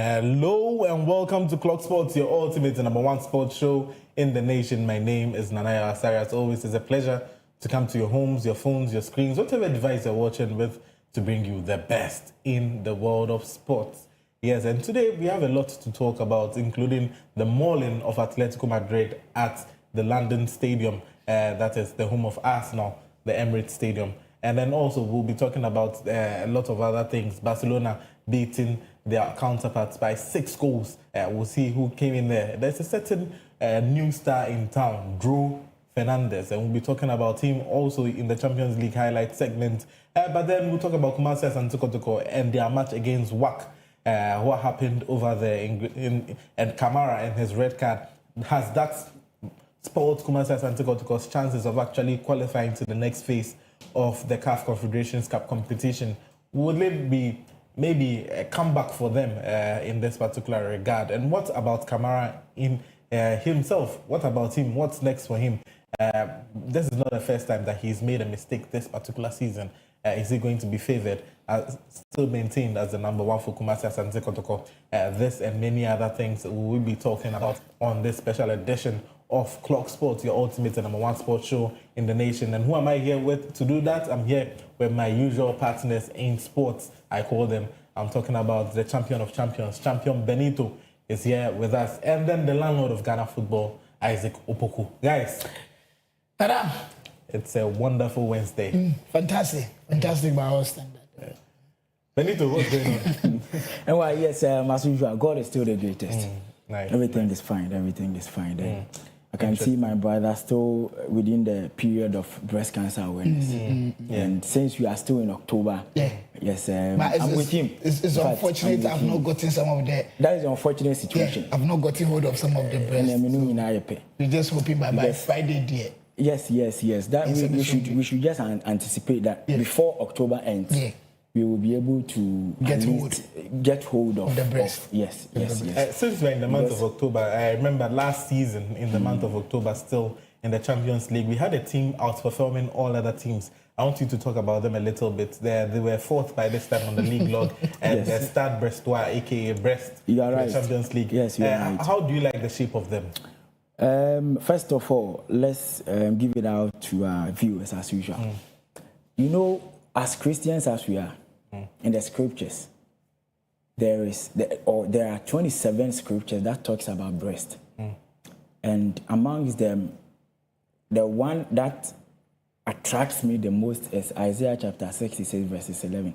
Hello and welcome to Clock Sports, your ultimate and number one sports show in the nation. My name is Nanaya Asari. As always, it's a pleasure to come to your homes, your phones, your screens, whatever device you're watching with, to bring you the best in the world of sports. Yes, and today we have a lot to talk about, including the mauling of Atletico Madrid at the London Stadium, that is the home of Arsenal, the Emirates Stadium. And then also we'll be talking about a lot of other things. Barcelona beating their counterparts by 6 goals. We'll see who came in there. There's a certain new star in town, Drew Fernandez, and we'll be talking about him also in the Champions League highlight segment. But then we'll talk about Kumasi and Koko and their match against WAC. What happened over there and Kamara and his red card. Has that spoiled Kumasi and Koko's chances of actually qualifying to the next phase of the CAF Confederations Cup competition? Would it be maybe a comeback for them in this particular regard? And what about Kamara in himself? What about him? What's next for him? This is not the first time that he's made a mistake this particular season. Is he going to be favoured? Still maintained as the number one for Kumasi Asante Kotoko. This and many other things we will be talking about on this special edition of Clock Sports, your ultimate and number one sports show in the nation. And who am I here with to do that? I'm here with my usual partners in sports, I call them. I'm talking about the champion of champions, Champion Benito is here with us. And then the landlord of Ghana football, Isaac Opoku. Guys, Tada. It's a wonderful Wednesday. Fantastic by our standard. Benito, what's going on? And why, yes, as usual, God is still the greatest. Nice. Everything is fine. I can see my brother still within the period of breast cancer awareness. And since we are still in October, yes, I'm with him. It's unfortunate I've not gotten some of the... That is an unfortunate situation. I've not gotten hold of some of the breasts. We're just hoping by Friday, dear. Yes. That we should just anticipate that before October ends, we will be able to get hold of the breast. Yes. Since we're in the month of October, I remember last season in the month of October, still in the Champions League, we had a team outperforming all other teams. I want you to talk about them a little bit. They were fourth by this time on the league log, and the Stade Brestois, aka Brest, you are right. The Champions League. Yes, you are right. How do you like the shape of them? First of all, let's give it out to our viewers as usual. You know, as Christians as we are, in the scriptures, there are 27 scriptures that talks about breast. And amongst them, the one that attracts me the most is Isaiah chapter 66, verses 11.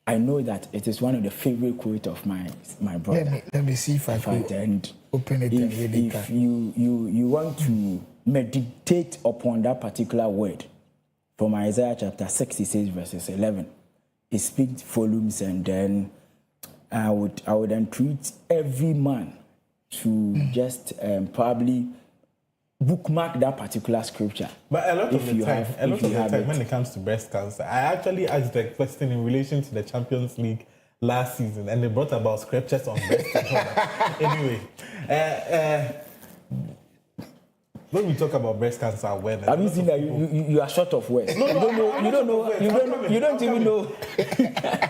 I know that it is one of the favorite quotes of my brother. Let me see if I can open it. If you want to meditate upon that particular word from Isaiah chapter 66, verses 11, it speaks volumes, and then I would entreat every man to just probably bookmark that particular scripture. But a lot of the time, when it comes to breast cancer, I actually asked the question in relation to the Champions League last season, and they brought about scriptures on breast cancer. Anyway, when we talk about breast cancer awareness, have you seen that you are short of words? You don't even know.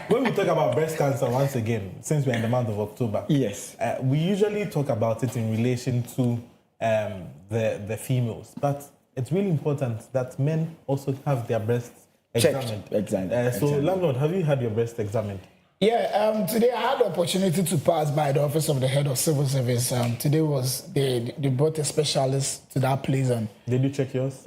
When we talk about breast cancer, once again, since we're in the month of October, yes, we usually talk about it in relation to the females, but it's really important that men also have their breasts examined. So, landlord, have you had your breast examined? Yeah, today I had the opportunity to pass by the office of the head of civil service. Today they brought a specialist to that place. And did you check yours?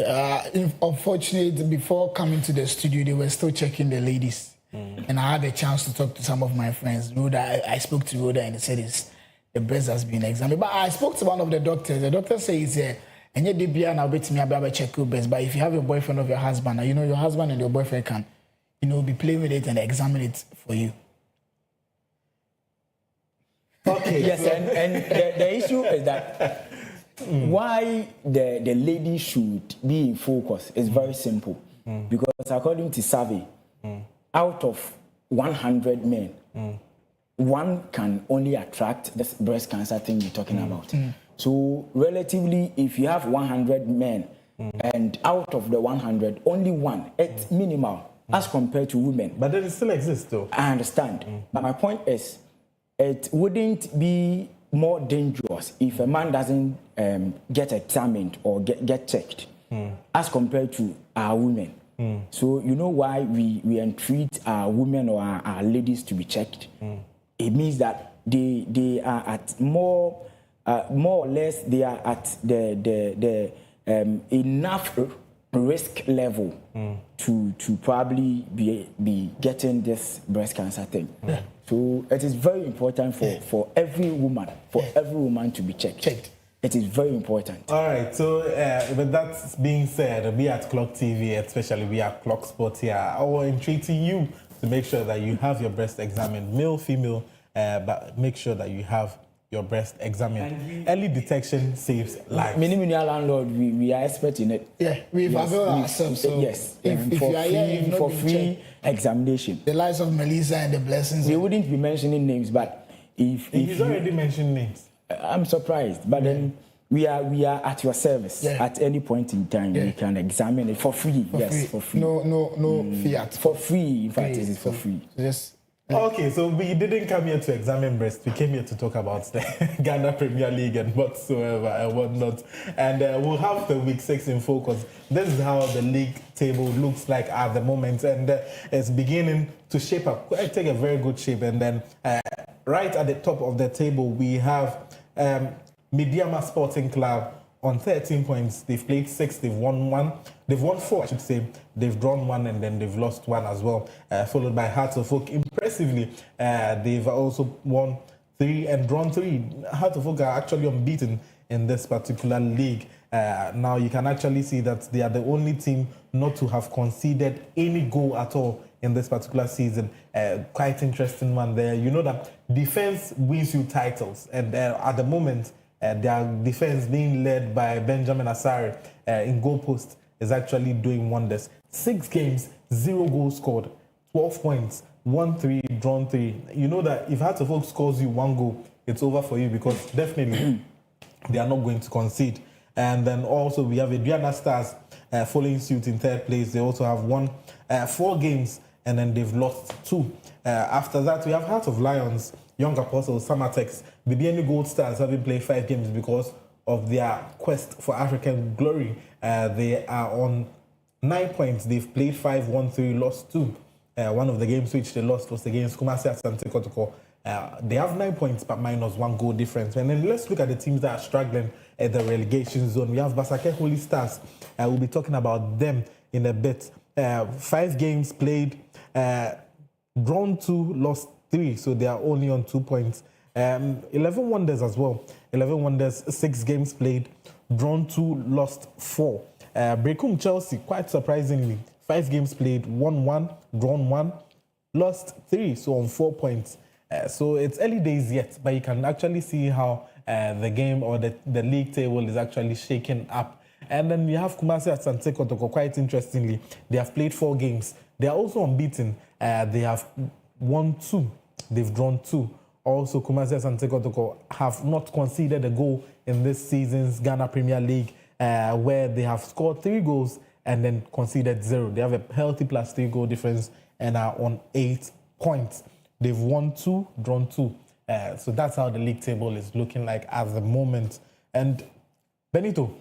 Unfortunately, before coming to the studio, they were still checking the ladies. And I had a chance to talk to some of my friends. I spoke to Rhoda, and he said the breast has been examined. But I spoke to one of the doctors. The doctor says, and yet they check your breast. But if you have a boyfriend of your husband, your husband and your boyfriend can, be playing with it and examine it for you. Okay. Yes, and the issue is that why the lady should be in focus is very simple. Because according to survey, out of 100 men, one can only attract this breast cancer thing you're talking about. So relatively, if you have 100 men, and out of the 100, only one, it's minimal as compared to women. But it still exists, though. I understand. But my point is, it wouldn't be more dangerous if a man doesn't get examined or get checked as compared to our women. So you know why we entreat our women or our ladies to be checked? It means that they are at more or less they are at the enough risk level to probably be getting this breast cancer thing. So it is very important for every woman to be checked. It is very important. All right, so with that being said, we at Clock TV, especially we at Clock Sports here, are entreating you to make sure that you have your breast examined, male, female, but make sure that you have your breast examined. Early detection saves lives. Many landlord, we are expert in it. Yeah, we've availed ourselves. So yes, if you are here, for free examination. The lives of Melissa and the blessings. We wouldn't be mentioning names, but if he's already mentioned names. I'm surprised, but then we are at your service at any point in time. We can examine it for free. For free. No fiat. For free. In fact, it is for free. Yes. Okay, so we didn't come here to examine breast. We came here to talk about the Ghana Premier League and whatsoever and whatnot. And we'll have the week 6 in focus. This is how the league table looks like at the moment, and it's beginning to shape up. Take a very good shape, and then right at the top of the table we have Midiama Sporting Club on 13 points. They've played 6, they've won 1. They've won 4, I should say. They've drawn 1 and then they've lost 1 as well. Followed by Hearts of Oak. Impressively, they've also won 3 and drawn 3. Hearts of Oak are actually unbeaten in this particular league. Now you can actually see that they are the only team not to have conceded any goal at all in this particular season. Quite interesting one there. You know that defense wins you titles, and at the moment, their defense being led by Benjamin Asare in goal post is actually doing wonders. 6 games, 0 goals scored, 12 points, 1-3, drawn 3. You know that if Hearts of Oak scores you 1 goal, it's over for you, because definitely they are not going to concede. And then also we have Adriana Stars following suit in 3rd place. They also have won 4 games and then they've lost 2. After that, we have Heart of Lions, Young Apostles, Samatex, the BNU Gold Stars having played 5 games because of their quest for African glory. They are on 9 points. They've played 5, won 3, lost 2. One of the games which they lost was against Kumasi Asante Kotoko. They have 9 points, but minus 1 goal difference. And then let's look at the teams that are struggling at the relegation zone. We have Basake Holy Stars. We'll be talking about them in a bit. 5 games played, drawn 2, lost 3, so they are only on 2 points. 11 Wonders as well. 11 Wonders, 6 games played, drawn 2, lost 4. Brekum Chelsea, quite surprisingly, 5 games played, won 1, drawn 1, lost 3, so on 4 points. So it's early days yet, but you can actually see how the game or the league table is actually shaking up. And then you have Kumasi Asante Kotoko, quite interestingly. They have played 4 games. They are also unbeaten. They have won 2. They've drawn 2. Also, Kumasi Asante Kotoko have not conceded a goal in this season's Ghana Premier League, where they have scored 3 goals and then conceded 0. They have a healthy +3 goal difference and are on 8 points. They've won 2, drawn 2. So that's how the league table is looking like at the moment. And Benito.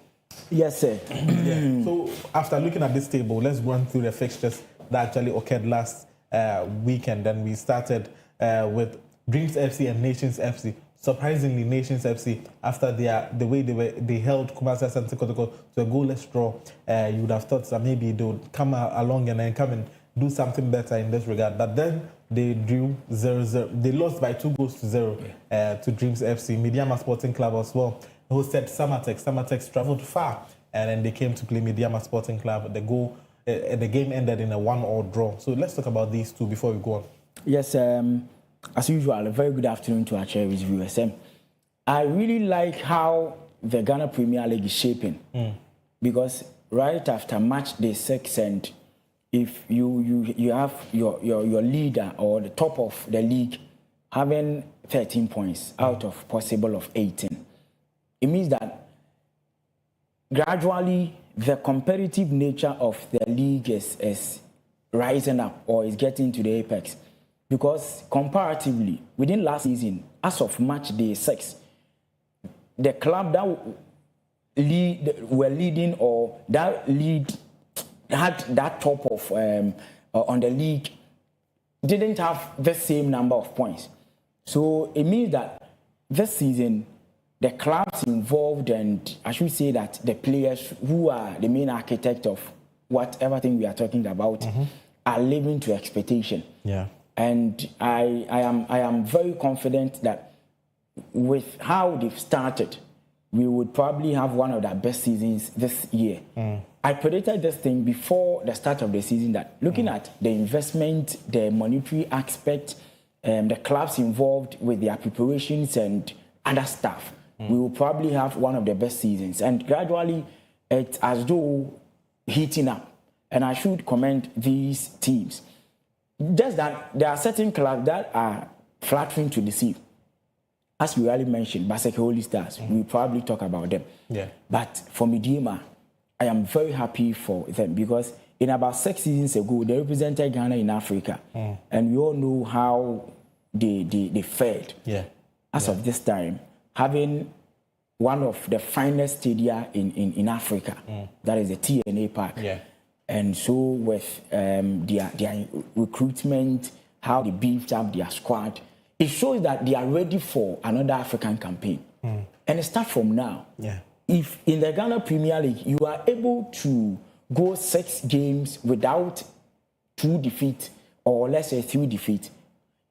Yes, sir. Yeah. So after looking at this table, let's run through the fixtures that actually occurred last weekend. Then we started with Dreams FC and Nations FC. Surprisingly, Nations FC, after the way they held Kumasi Asante Kotoko to a goalless draw, you would have thought that maybe they would come along and then come and do something better in this regard. But then they drew 0-0. They lost by 2 goals to 0 to Dreams FC. Midiama Sporting Club as well hosted Samatex. Samatex traveled far and then they came to play Midiama Sporting Club. The game ended in a 1-1 draw. So let's talk about these two before we go on. Yes, as usual, a very good afternoon to our cherished viewers. I really like how the Ghana Premier League is shaping, because right after match day 6, and if you have your leader or the top of the league having 13 points out of possible of 18, it means that gradually the competitive nature of the league is rising up or is getting to the apex. because comparatively, within last season, as of match day 6, the club that were leading or that lead had that top of on the league didn't have the same number of points. So it means that this season, the clubs involved, and I should say that the players who are the main architect of whatever thing we are talking about are living to expectation. Yeah. And I am very confident that with how they've started, we would probably have one of the best seasons this year. I predicted this thing before the start of the season that looking at the investment, the monetary aspect, the clubs involved with their preparations and other stuff, we will probably have one of the best seasons. And gradually, it's as though heating up. And I should commend these teams. Just that there are certain clubs that are flattering to deceive. As we already mentioned, Baseke Holy Stars, we'll probably talk about them. Yeah. But for Midiema, I am very happy for them because in about 6 seasons ago, they represented Ghana in Africa. And we all know how they failed. Yeah. As of this time, having one of the finest stadia in Africa, that is the TNA Park. Yeah. And so with their recruitment, how they beefed up their squad, it shows that they are ready for another African campaign. And it starts from now. Yeah. If in the Ghana Premier League, you are able to go 6 games without 2 defeats, or let's say 3 defeats,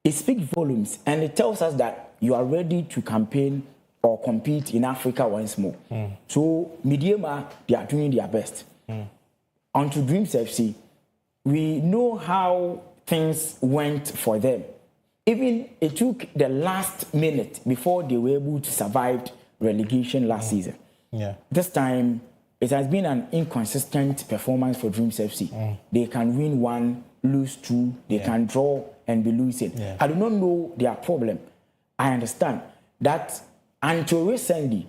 it speaks volumes and it tells us that you are ready to campaign or compete in Africa once more. So Midiema, they are doing their best. On to Dreams FC, we know how things went for them. Even it took the last minute before they were able to survive relegation last season. Yeah. This time, it has been an inconsistent performance for Dreams FC. They can win 1, lose 2, they can draw and be losing. Yeah. I do not know their problem. I understand that until recently,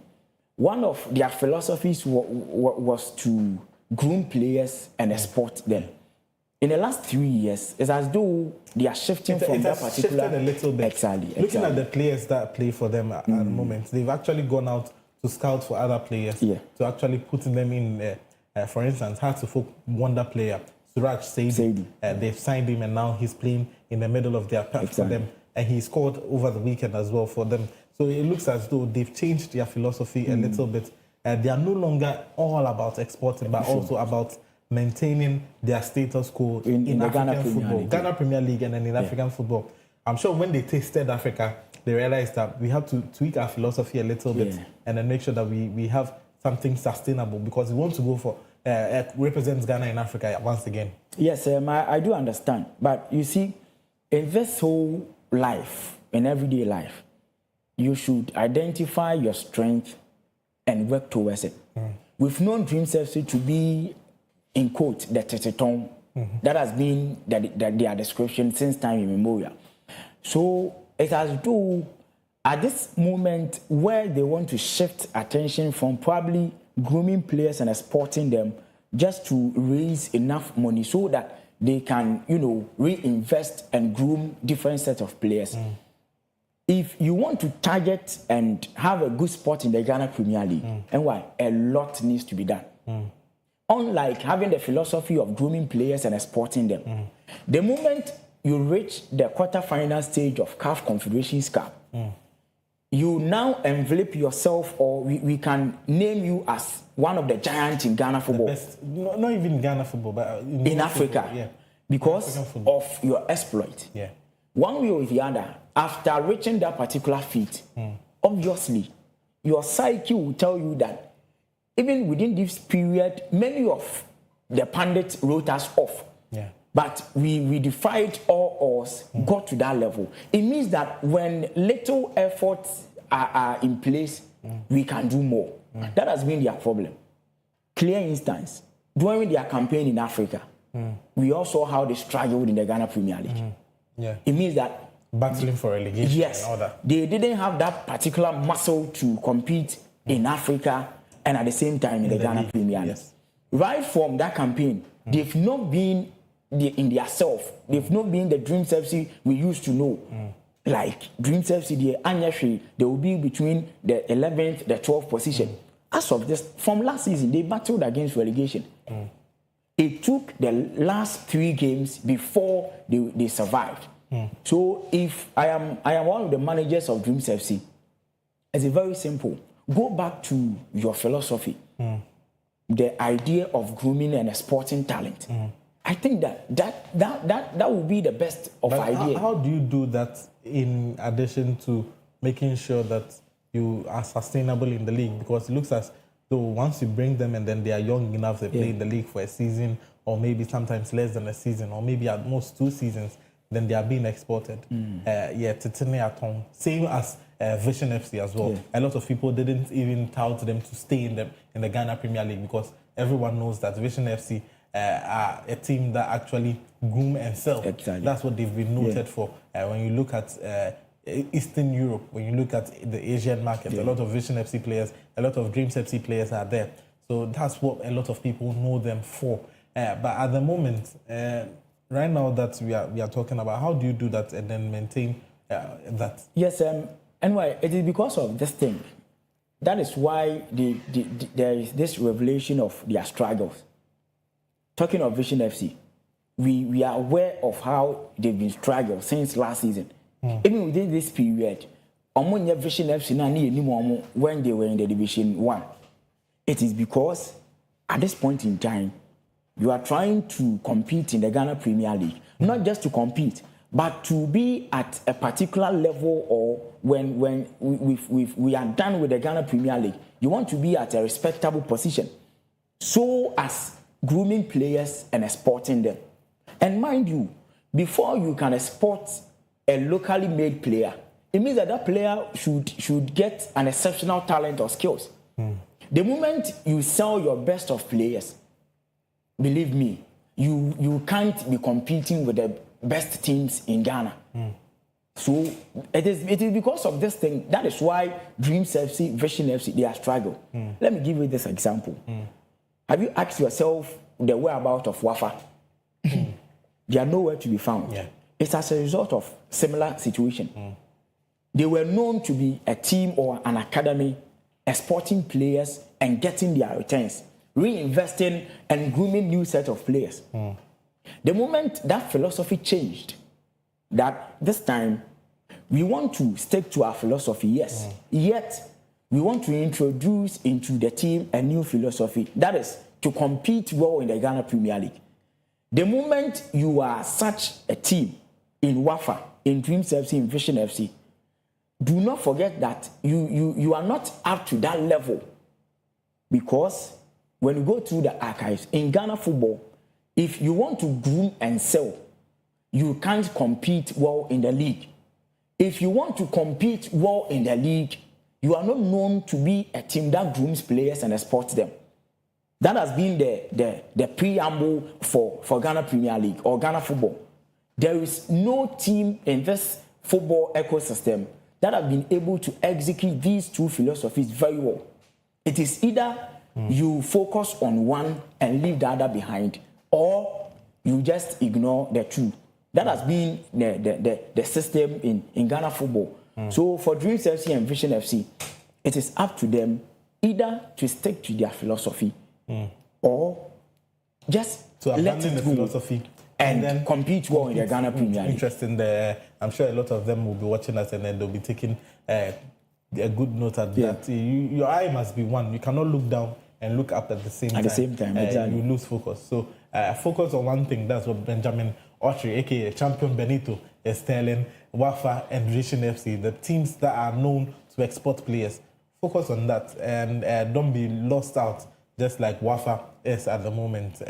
one of their philosophies was to groom players and export them. In the last 3 years, it's as though they are shifting from that particular... shifted a little bit. Exactly. Looking at the players that play for them at the moment, they've actually gone out to scout for other players, to actually putting them in, for instance, Hearts of Oak wonder player, Suraj Saidi. They've signed him and now he's playing in the middle of their pack for them. And he scored over the weekend as well for them. So it looks as though they've changed their philosophy a little bit. They are no longer all about exporting, but also about maintaining their status quo in African football. Ghana Premier League and then in African football. I'm sure when they tasted Africa, they realized that we have to tweak our philosophy a little bit and then make sure that we have something sustainable because we want to go for represents Ghana in Africa once again. Yes, I do understand. But you see, in this whole life, in everyday life, you should identify your strength and work towards it. We've known Dreams FC to be, in quote, the teteton. That has been their description since time immemorial. So it has to, at this moment where they want to shift attention from probably grooming players and exporting them just to raise enough money so that they can, reinvest and groom different sets of players. If you want to target and have a good spot in the Ghana Premier League, and why? A lot needs to be done. Unlike having the philosophy of grooming players and exporting them, the moment you reach the quarter-final stage of CAF Confederations Cup, you now envelop yourself, or we can name you as one of the giants in Ghana football. The best, not even Ghana football, but in Africa, football, because of your exploit. One way or the other, after reaching that particular feat, obviously, your psyche will tell you that even within this period, many of the pundits wrote us off. But we defied all odds, got to that level. It means that when little efforts are in place, we can do more. That has been their problem. Clear instance, during their campaign in Africa, we all saw how they struggled in the Ghana Premier League. It means that battling for relegation and all that. They didn't have that particular muscle to compete in Africa and at the same time in the Ghana Premier League. Right from that campaign, they've not been in their self. They've not been the Dreams FC we used to know. Like Dreams FC, they will be between the 11th, the 12th position. As of this, from last season, they battled against relegation. It took the last 3 games before they survived. So if I am one of the managers of Dreams FC, it's very simple. Go back to your philosophy, the idea of grooming and exporting talent. I think that would be the best of ideas. How do you do that in addition to making sure that you are sustainable in the league? Because it looks as though once you bring them and then they are young enough to play in the league for a season, or maybe sometimes less than a season, or maybe at most 2 seasons, then they are being exported. Same as Vision FC as well. A lot of people didn't even tout them to stay in the Ghana Premier League because everyone knows that Vision FC are a team that actually groom and sell. Exactly. That's what they've been noted for. When you look at Eastern Europe, when you look at the Asian market, a lot of Vision FC players, a lot of Dreams FC players are there. So that's what a lot of people know them for. But at the moment, right now that we are talking about, how do you do that and then maintain that? Yes, anyway, it is because of this thing. That is why there is this revelation of their struggles. Talking of Vision FC, we are aware of how they've been struggling since last season. Even within this period, Vision FC when they were in the Division 1, it is because at this point in time, you are trying to compete in the Ghana Premier League, not just to compete, but to be at a particular level, or when we are done with the Ghana Premier League, you want to be at a respectable position, so as grooming players and exporting them. And mind you, before you can export a locally made player, it means that player should get an exceptional talent or skills. The moment you sell your best of players, believe me, you can't be competing with the best teams in Ghana. So it is because of this thing. That is why Dreams FC, Vision FC, they are struggling. Let me give you this example. Have you asked yourself the whereabouts of Wafa? They are nowhere to be found. It's as a result of similar situation. They were known to be a team or an academy exporting players and getting their returns, reinvesting and grooming new set of players. The moment that philosophy changed, that this time we want to stick to our philosophy, yes, yet we want to introduce into the team a new philosophy, that is to compete well in the Ghana Premier League. The moment you are such a team in WAFA, in Dreams FC, in Vision FC, do not forget that you are not up to that level, because when you go through the archives in Ghana football, if you want to groom and sell, you can't compete well in the league. If you want to compete well in the league, you are not known to be a team that grooms players and exports them. That has been the preamble for Ghana Premier League or Ghana football. There is no team in this football ecosystem that have been able to execute these two philosophies very well. It is either you focus on one and leave the other behind, or you just ignore the two. That has been the system in Ghana football. So for Dreams FC and Vision FC, it is up to them either to stick to their philosophy or just to let abandon it the go philosophy and then compete well in the Ghana Premier League. Interesting there. I'm sure a lot of them will be watching us and then they'll be taking a good note at that. Your eye must be one. You cannot look down and look up at the same time. At the same time, exactly. You lose focus. So focus on one thing. That's what Benjamin Autry, aka Champion Benito, is telling WAFA and Vision FC, the teams that are known to export players. Focus on that and don't be lost out, just like WAFA is at the moment.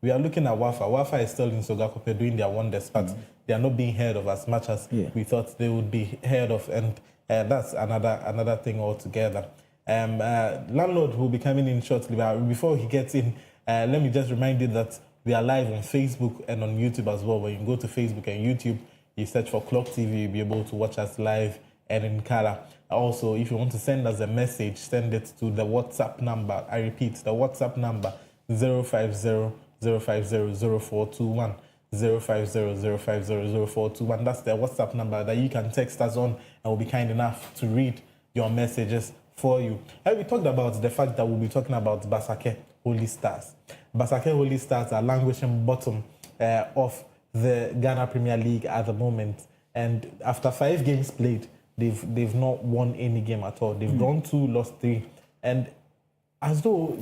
We are looking at WAFA. WAFA is still in Sogakope doing their wonders, but they are not being heard of as much as we thought they would be heard of, and that's another thing altogether. Landlord will be coming in shortly, but before he gets in, let me just remind you that we are live on Facebook and on YouTube as well. When you go to Facebook and YouTube, you search for Clock TV, you'll be able to watch us live and in color. Also, if you want to send us a message, send it to the WhatsApp number. I repeat, the WhatsApp number 050-050-0421. 05005004041. That's the WhatsApp number that you can text us on, and we'll be kind enough to read your messages for you. And we talked about the fact that we'll be talking about Basake Holy Stars. Basake Holy Stars are languishing bottom of the Ghana Premier League at the moment. And after 5 games played, they've not won any game at all. They've drawn 2, lost 3. And as though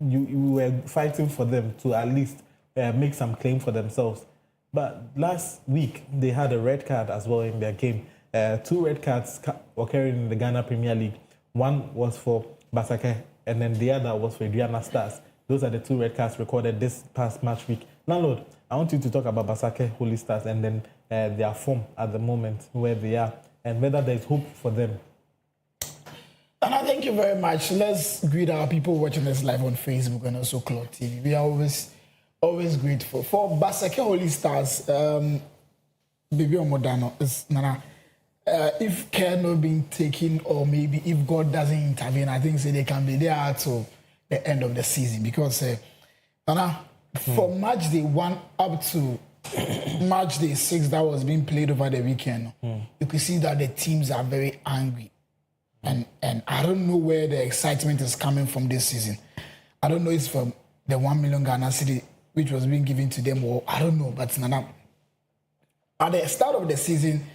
you were fighting for them to at least make some claim for themselves. But last week, they had a red card as well in their game. 2 red cards occurring in the Ghana Premier League. One was for Basake, and then the other was for Aduana Stars. Those are the 2 red cards recorded this past match week. Landlord, I want you to talk about Basake Holy Stars and then their form at the moment, where they are, and whether there is hope for them. And I thank you very much. Let's greet our people watching us live on Facebook and also Clock TV. We are always grateful. For Basake Holy Stars, Baby Omodano is Nana. If care not being taken, or maybe if God doesn't intervene, I think they can be there till the end of the season. Because Nana, from match day 1 up to match day 6 that was being played over the weekend, you could see that the teams are very angry. And I don't know where the excitement is coming from this season. I don't know if it's from the 1 million Ghana cedi which was being given to them, or I don't know. But Nana, at the start of the season,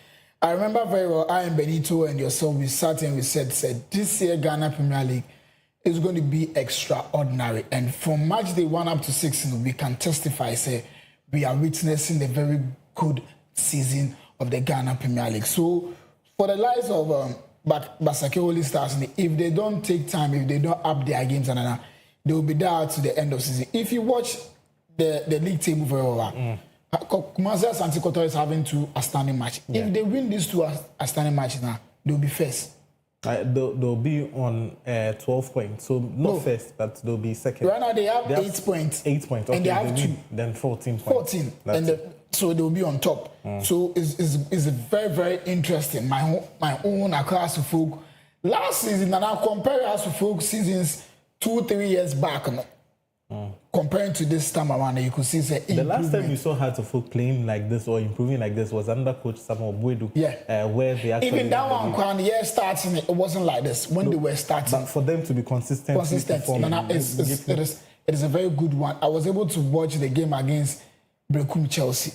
I remember very well, I and Benito and yourself, we sat and we said this year Ghana Premier League is going to be extraordinary. And from match day 1 up to 6, we can testify, we are witnessing a very good season of the Ghana Premier League. So for the likes of Basake Holy Stars, if they don't take time, if they don't up their games, they will be there to the end of the season. If you watch the league table very well, Kumasi Asante Kotoko is having 2 outstanding matches. If they win these 2 outstanding matches now, they'll be first. They'll be on 12 points. So not first, but they'll be second. Right now they have 8 points. 8 points. Okay, and they have 2. Then 14 points. 14. So they'll be on top. So it's very, very interesting. My own Accra folk. Last season, and I compare us to folk seasons 2-3 years back. Comparing to this time around, you could see the last time you saw Hearts of Folk playing like this or improving like this was under coach Samuel Buedu. Yeah. Where they actually even that one, starting it wasn't like this when they were starting. But for them to be consistent, it is a very good one. I was able to watch the game against Brekum Chelsea.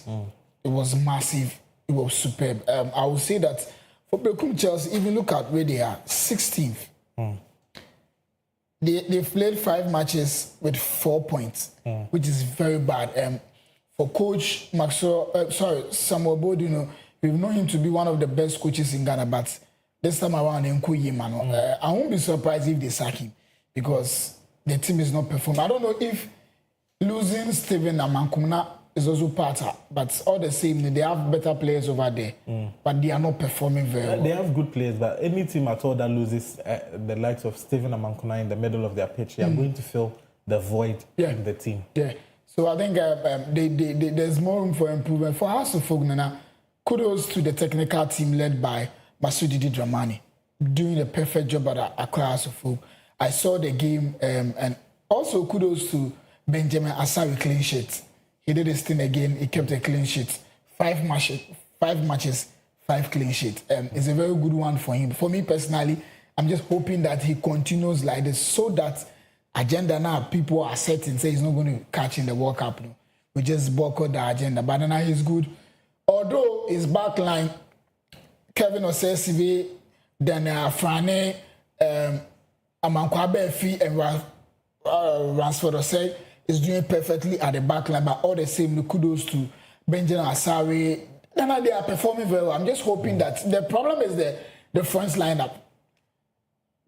It was massive. It was superb. I would say that for Brekum Chelsea, even look at where they are, 16th. They've played 5 matches with 4 points, which is very bad. For Coach Samuel Bodu, we've known him to be one of the best coaches in Ghana, but this time around, I won't be surprised if they sack him because the team is not performing. I don't know if losing Steven Amankumna is also part of, but all the same, they have better players over there, but they are not performing very well. They have good players, but any team at all that loses the likes of Steven Amankuna in the middle of their pitch, they are going to fill the void in the team. Yeah. So I think there's more room for improvement. For House of Folk, kudos to the technical team led by Masudi Dramani, doing a perfect job at Accra House of Folk. I saw the game, and also kudos to Benjamin Asari clean sheet. He did his thing again. He kept a clean sheet. 5 matches, 5 clean sheets. It's a very good one for him. For me personally, I'm just hoping that he continues like this so that agenda now people are setting, say he's not going to catch in the World Cup. No. We just boycott the agenda. But now he's good. Although his backline, Kevin Osesive, then Frane, Amankwabe Fi, and Ransford Osei, is doing perfectly at the back line, but all the same, kudos to Benjamin Asari. Then they are performing very well. I'm just hoping that the problem is the front lineup.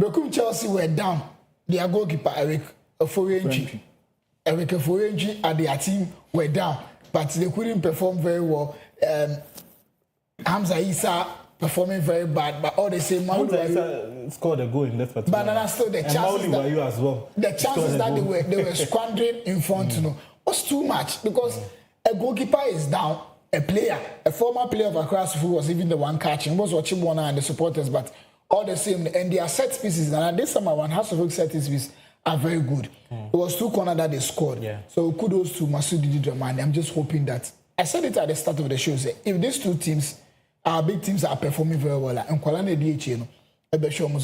Brekum Chelsea were down. Their goalkeeper Eric Foyenji and their team were down, but they couldn't perform very well. Hamza Issa performing very bad, but all the same, Hamza Issa scored a goal in that particular. But still the chances that you as well. The chances that they were squandering in front, was too much because a goalkeeper is down. A former player of Accra who was even the one catching, was watching one and the supporters, but all the same, and their set pieces, and this summer one has to set pieces are very good. It was 2 corners that they scored. Yeah. So kudos to Masudi Dramani. I'm just hoping that I said it at the start of the show. Say, if these two teams, our big teams, are performing very well, and Kuala DH,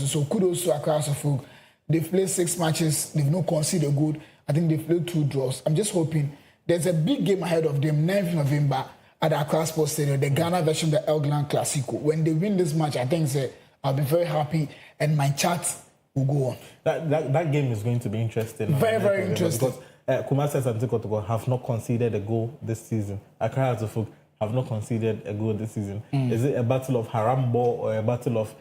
so kudos to Accra House of Folk. They've played 6 matches. They've not conceded a goal. I think they've played 2 draws. I'm just hoping there's a big game ahead of them, 9th November at the Accra Sports Stadium, the Ghana version of the El Glan Clasico. When they win this match, I think I'll be very happy, and my chat will go on. That game is going to be interesting. Very, very interesting. Because Kumasi and Koko have not conceded a goal this season. Accra House of Folk have not conceded a goal this season. Is it a battle of haram ball or a battle of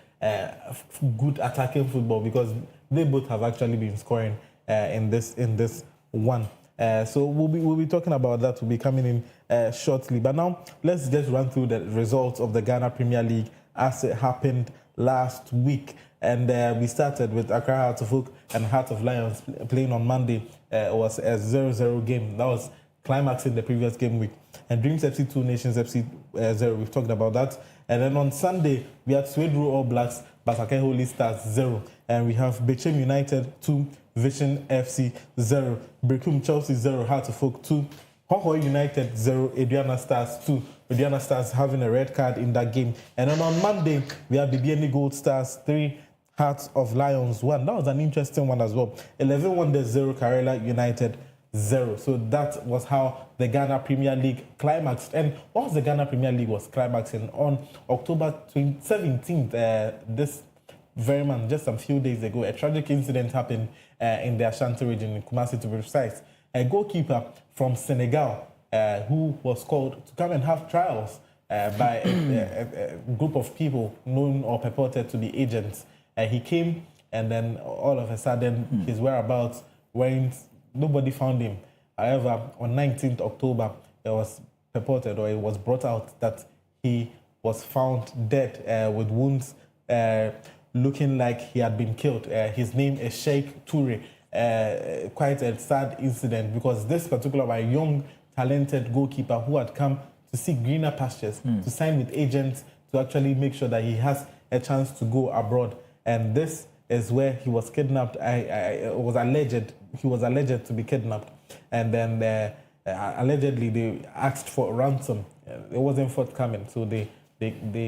good attacking football? Because they both have actually been scoring in this one. So we'll be talking about that. We'll be coming in shortly. But now let's just run through the results of the Ghana Premier League as it happened last week. And we started with Accra Heart of Oak and Heart of Lions playing on Monday. It was a 0-0 game. That was climaxing the previous game week. And Dreams FC 2, Nations FC 0. We've talked about that. And then on Sunday, we had Swedru All Blacks, Basake Holy Stars 0. And we have Bechem United 2, Vision FC 0. Brekum Chelsea 0, Heart of Oak 2. Hoho United 0, Adriana Stars 2. Adriana Stars having a red card in that game. And then on Monday, we have BBNE Gold Stars 3, Hearts of Lions 1. That was an interesting one as well. 11 Wonders 0, Karela United 0. So that was how the Ghana Premier League climaxed. And once the Ghana Premier League was climaxing on October 17th, this very month, just a few days ago, a tragic incident happened in the Ashanti region, in Kumasi to be precise. A goalkeeper from Senegal who was called to come and have trials by a group of people known or purported to be agents. He came, and then all of a sudden, his whereabouts nobody found him. However, on 19th October, it was purported, or it was brought out, that he was found dead with wounds looking like he had been killed. His name is Sheikh Toure. Quite a sad incident, because this particular young, talented goalkeeper who had come to seek greener pastures, to sign with agents to actually make sure that he has a chance to go abroad. And this is where he was kidnapped. He was alleged to be kidnapped. And then allegedly they asked for a ransom. It wasn't forthcoming, so they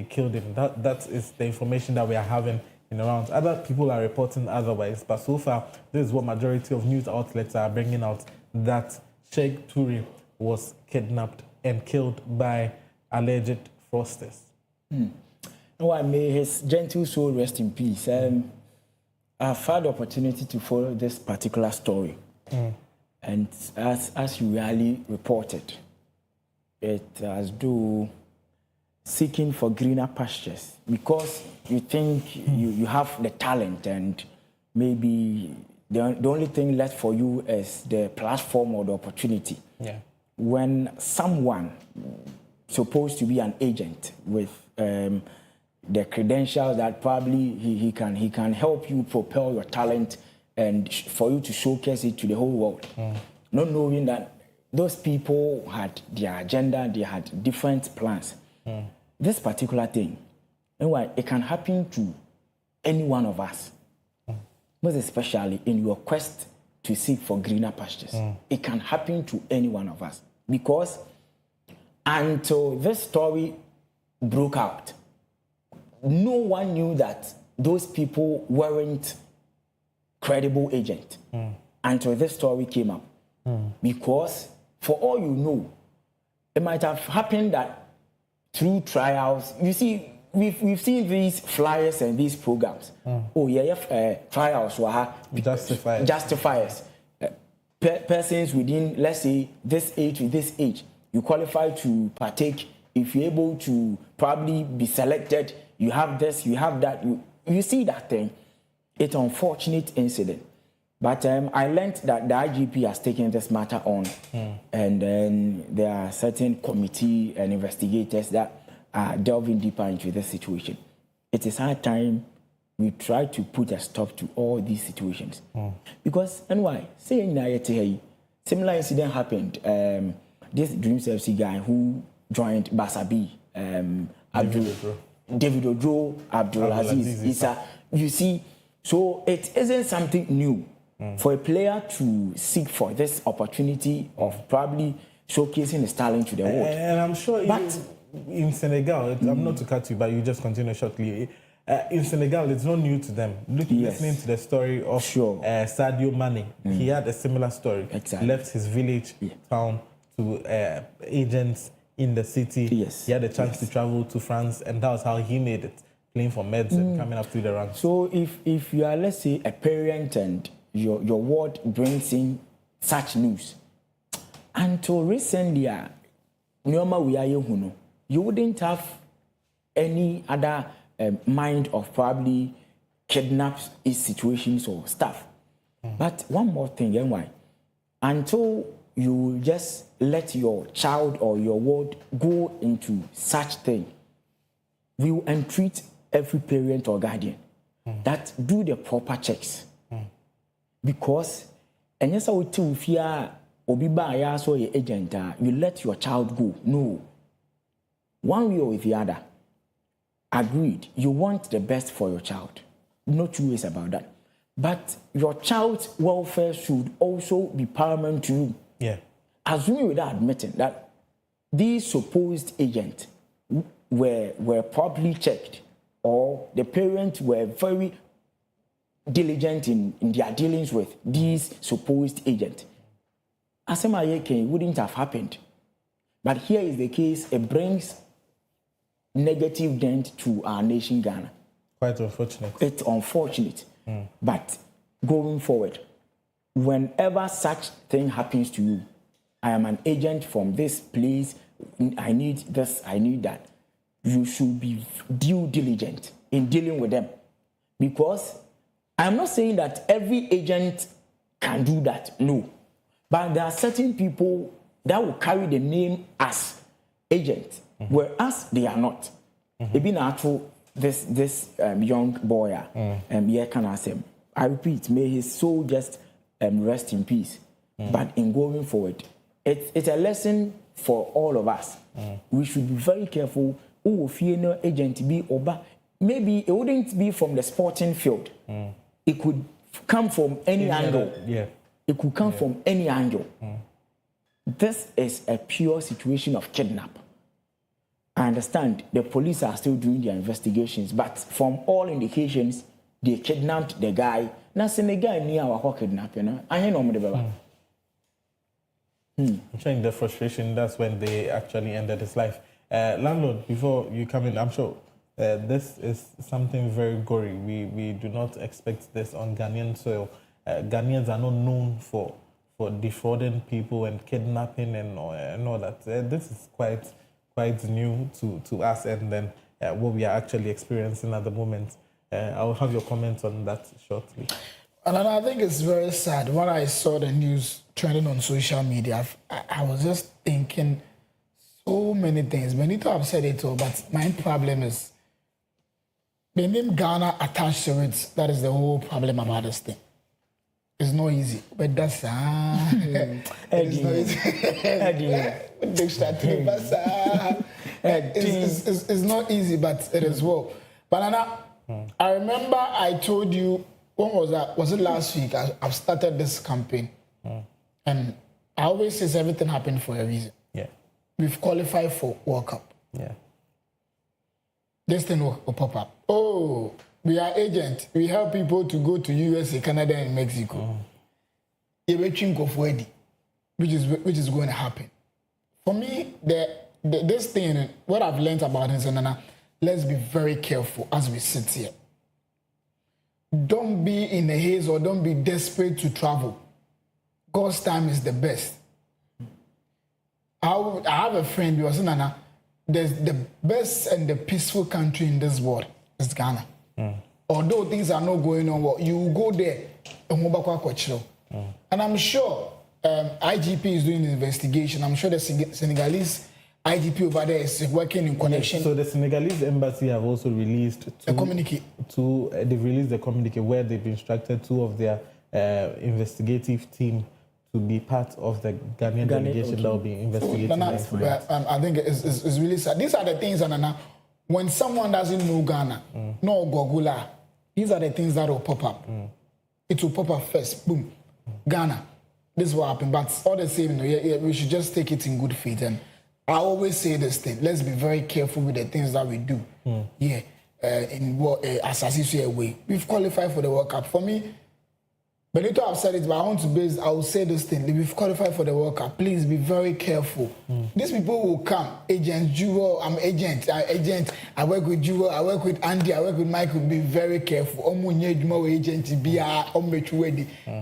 killed him. That is the information that we are having in around. Other people are reporting otherwise, but so far, this is what majority of news outlets are bringing out, that Sheikh Toure was kidnapped and killed by alleged fraudsters. Well, may his gentle soul rest in peace. I've had the opportunity to follow this particular story. And as you really reported, it as though seeking for greener pastures, because you think you have the talent, and maybe the only thing left for you is the platform or the opportunity. Yeah. When someone supposed to be an agent with the credentials that probably he can help you propel your talent and for you to showcase it to the whole world, not knowing that those people had their agenda, they had different plans. This particular thing, anyway, it can happen to any one of us, most especially in your quest to seek for greener pastures. It can happen to any one of us, because until this story broke out, no one knew that those people weren't credible agents until this story came up. Because for all you know, it might have happened that through trials, you see, we've seen these flyers and these programs. Trials, justifiers. Persons within, let's say, this age with this age, you qualify to partake. If you're able to probably be selected, you have this, you have that. You see that thing. It's an unfortunate incident. But I learned that the IGP has taken this matter on, and then there are certain committee and investigators that are delving deeper into this situation. It is high time we try to put a stop to all these situations. Because, and why? Similar incident happened. This Dreams FC guy who joined Basabi, David Odro, Abdulaziz Issa. You see, so it isn't something new for a player to seek for this opportunity of probably showcasing his talent to the world. And I'm sure in Senegal, I'm not to cut you, but you just continue shortly. In Senegal, it's not new to them. Listening to the story of Sadio Mane, he had a similar story. Exactly. Left his village, town, to agents in the city. Yes. He had a chance to travel to France, and that was how he made it, playing for Meds and coming up through the ranks. So if you are, let's say, a parent and your ward brings in such news, until recently, you wouldn't have any other mind of probably kidnaps situations or stuff. But one more thing, why? Until you just let your child or your ward go into such thing, we will entreat every parent or guardian that do the proper checks. Because and yes, I will tell you, agent, you let your child go. No. One way or the other, agreed, you want the best for your child. No two ways about that. But your child's welfare should also be paramount to you. Yeah. Assuming without admitting that these supposed agents were properly checked, or the parents were very diligent in their dealings with these supposed agents, Asema wouldn't have happened. But here is the case, it brings negative dent to our nation, Ghana. Quite unfortunate. It's unfortunate. But going forward, whenever such thing happens to you, I am an agent from this place, I need this, I need that. You should be due diligent in dealing with them. Because I'm not saying that every agent can do that, no. But there are certain people that will carry the name as agents, whereas they are not. Even actual this young boy, I repeat, may his soul just rest in peace. But in going forward, it's a lesson for all of us. We should be very careful. Who will fear no agent be oba? Maybe it wouldn't be from the sporting field. It could come from any angle. It could come from any angle. This is a pure situation of kidnap. I understand the police are still doing their investigations, but from all indications, they kidnapped the guy. Now, the guy near our kidnapping. I know the I'm showing the frustration. That's when they actually ended his life. Landlord, before you come in, I'm sure this is something very gory. We do not expect this on Ghanaian soil. Ghanaians are not known for defrauding people and kidnapping and all that. This is quite new to us, and then what we are actually experiencing at the moment. I'll have your comments on that shortly. And I think it's very sad. When I saw the news trending on social media, I was just thinking so many things. Benito have said it all, but my problem is the name Ghana attached to it. That is the whole problem about this thing. It's not easy, but that's it's not easy. It's not easy, but it is well. But Anna, I remember I told you, when was that? Was it last week? I've started this campaign, and I always say everything happened for a reason. Yeah, we've qualified for World Cup. Yeah, this thing will pop up. Oh, we are agents. We help people to go to USA, Canada, and Mexico. Which is going to happen. For me, this thing, what I've learned about it, let's be very careful as we sit here. Don't be in a haze or don't be desperate to travel. God's time is the best. I have a friend who was saying, there's the best and the peaceful country in this world is Ghana. Although things are not going on well, you go there and I'm sure IGP is doing the investigation. I'm sure the Senegalese IGP over there is working in connection. So the Senegalese embassy have also released a communique. They've released the communique where they've instructed two of their investigative team to be part of the Ghanaian delegation that will be investigating. I think it's really sad. These are the things, when someone doesn't know Ghana, no Gogula, these are the things that will pop up. It will pop up first. Boom. Ghana. this will happen. But all the same, we should just take it in good faith. And I always say this thing: let's be very careful with the things that we do. Yeah, in what as a way, we've qualified for the World Cup. For me, Benito have said it, but I will say this thing: we've qualified for the World Cup. Please be very careful. These people will come. Agent Jewel, I'm agent. I work with Jewel. I work with Andy. I work with Michael. Be very careful.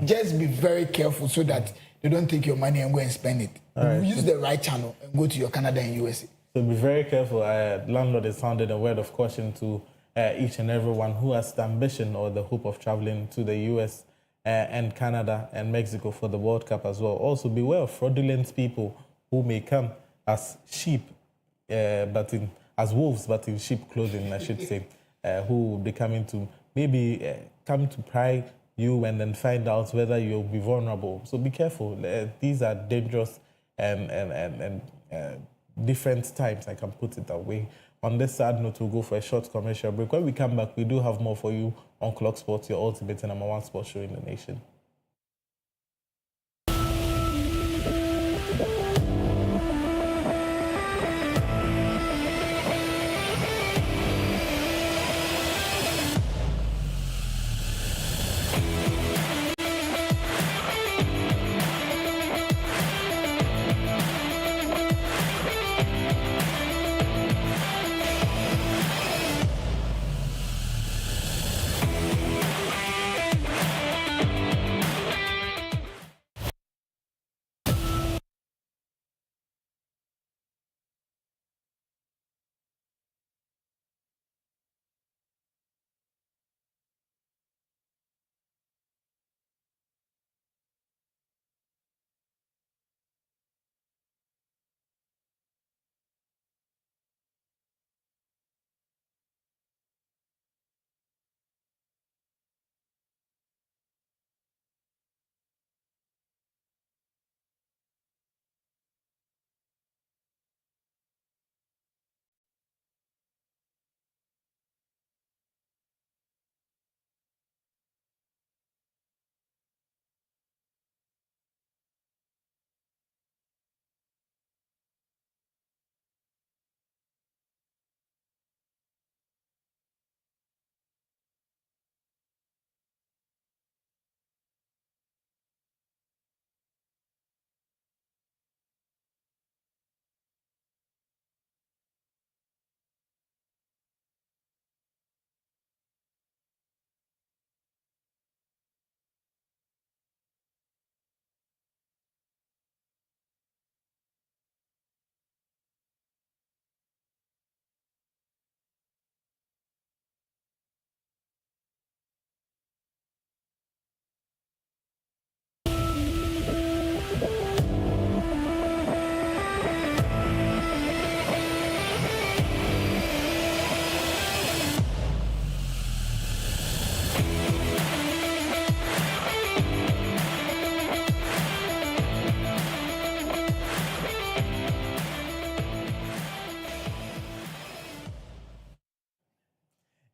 Just be very careful so that they don't take your money and go and spend it. Right. Use the right channel and go to your Canada and USA. So be very careful. Landlord has sounded a word of caution to each and everyone who has the ambition or the hope of traveling to the US and Canada and Mexico for the World Cup as well. Also, beware of fraudulent people who may come as sheep, as wolves, but in sheep clothing, I should say, who will be coming to come to pry you and then find out whether you'll be vulnerable. So be careful. These are dangerous and different times, I can put it that way. On this sad note, we'll go for a short commercial break. When we come back, we do have more for you on Clock Sports, your ultimate and #1 sports show in the nation.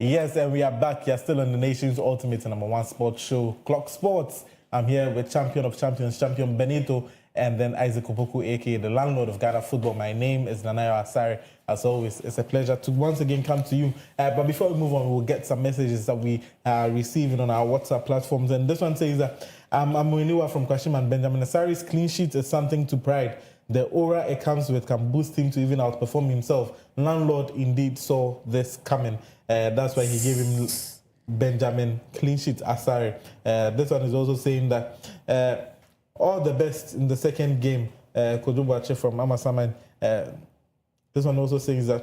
Yes, and we are back. You're still on the nation's ultimate and #1 sports show, Clock Sports. I'm here with champion of champions, champion Benito, and then Isaac Opoku, aka the landlord of Ghana football. My name is Nanayo Asare. As always, it's a pleasure to once again come to you. But before we move on, we'll get some messages that we are receiving on our WhatsApp platforms. And this one says that I'm Muiniwa from Kwashim and Benjamin Asare's clean sheet is something to pride. The aura it comes with can boost him to even outperform himself. Landlord indeed saw this coming. That's why he gave him Benjamin clean sheet Asare. This one is also saying that all the best in the second game. Kojubache from Amasaman. This one also says that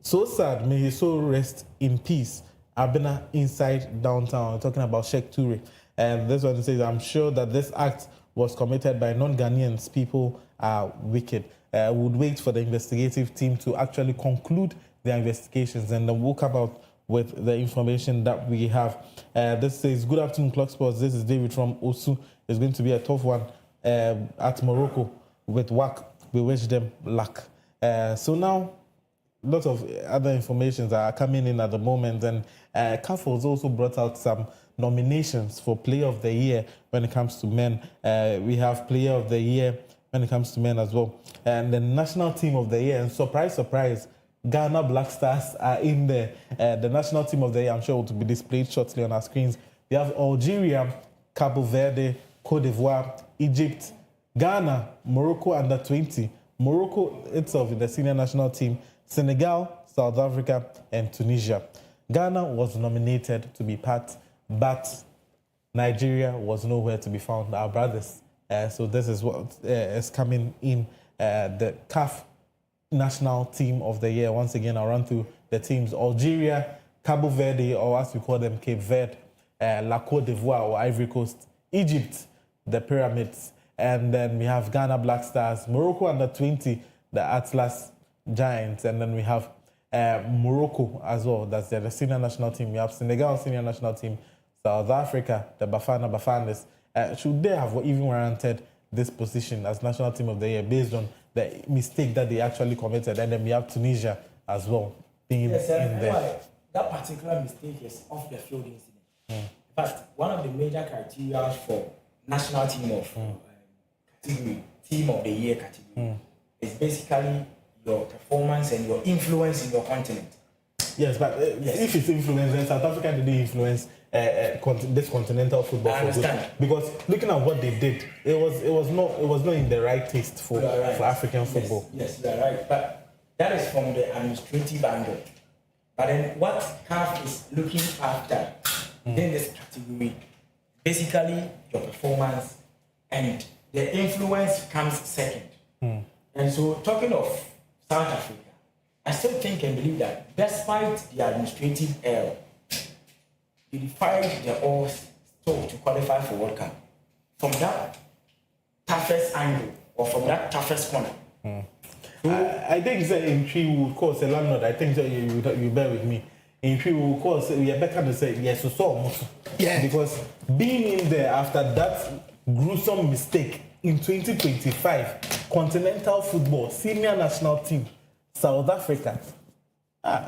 so sad, may his soul rest in peace. Abena inside downtown. We're talking about Sheikh Toure. And this one says, I'm sure that this act was committed by non-Ghanaians. People are wicked. Would wait for the investigative team to actually conclude their investigations, and then we'll come out with the information that we have. This says, good afternoon, Clock Sports. This is David from Osu. It's going to be a tough one at Morocco with WAC. We wish them luck. So now, lots of other informations are coming in at the moment, and CAF has also brought out some nominations for Player of the Year when it comes to men. We have Player of the Year when it comes to men as well. And the National Team of the Year. And surprise, surprise, Ghana Black Stars are in there. The National Team of the Year, I'm sure, will be displayed shortly on our screens. We have Algeria, Cabo Verde, Cote d'Ivoire, Egypt, Ghana, Morocco under 20, Morocco itself in the senior national team, Senegal, South Africa, and Tunisia. Ghana was nominated to be part, but Nigeria was nowhere to be found, our brothers. So this is what is coming in the CAF National Team of the Year. Once again, I'll run through the teams. Algeria, Cabo Verde, or as we call them, Cape Verde, La Côte d'Ivoire or Ivory Coast, Egypt, the Pyramids, and then we have Ghana Black Stars, Morocco under 20, the Atlas Giants, and then we have Morocco as well. That's the senior national team. We have Senegal senior national team, South Africa, the Bafana Bafanas. Should they have even warranted this position as national team of the year based on the mistake that they actually committed? And then we have Tunisia as well being in there. That particular mistake is off the field incident. But one of the major criteria for national team of category, team of the year category, is basically your performance and your influence in your continent. Yes, but if it's influence, then South Africa didn't influence this continental football. I understand. Because looking at what they did, it was not in the right taste for African football. Yes, you are right. But that is from the administrative angle. But then what CAF is looking after in this category, basically your performance and the influence comes second. And so talking of South Africa, I still think and believe that despite the administrative error, they defied the odds still to qualify for World Cup. From that toughest angle or from that toughest corner. I think that in three will cause a landlord. I think that you bear with me. In three will cause we are better to say yes so almost. Yeah. Because being in there after that gruesome mistake in 2025, continental football, senior national team, South Africa.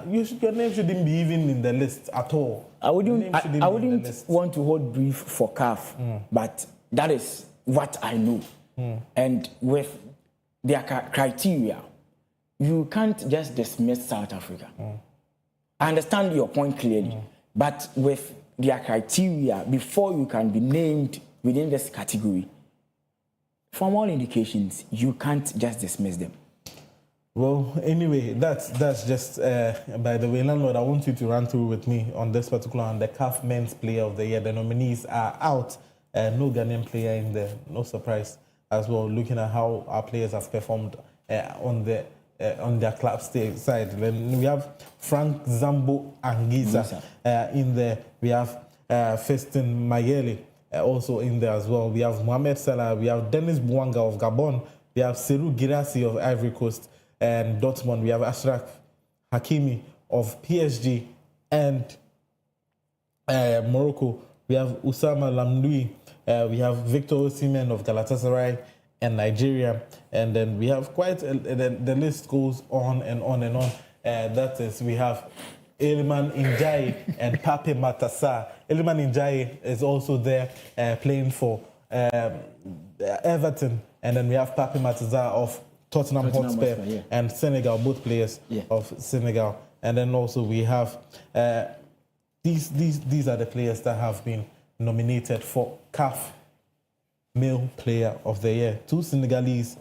Your name shouldn't be even in the list at all. I wouldn't want to hold brief for CAF, but that is what I know. And with their criteria, you can't just dismiss South Africa. I understand your point clearly, but with their criteria, before you can be named within this category, from all indications, you can't just dismiss them. Well, anyway, that's just, by the way, landlord, I want you to run through with me on this particular one, the CAF Men's Player of the Year. The nominees are out. No Ghanaian player in there, no surprise as well, looking at how our players have performed on their club side. Then we have Frank Zambo Anguissa in there. We have Festin Mayele also in there as well. We have Mohamed Salah. We have Dennis Bouanga of Gabon. We have Serou Girassi of Ivory Coast and Dortmund. We have Ashraf Hakimi of PSG and Morocco. We have Oussama Lamloui. We have Victor Osimhen of Galatasaray and Nigeria. And then we have quite the list goes on and on and on. That is, we have Iliman Ndiaye and Pape Matar. Iliman Ndiaye is also there playing for Everton. And then we have Pape Matar of Tottenham Hotspur and Senegal, both players of Senegal. And then also we have these are the players that have been nominated for CAF Male Player of the Year. 2 Senegalese,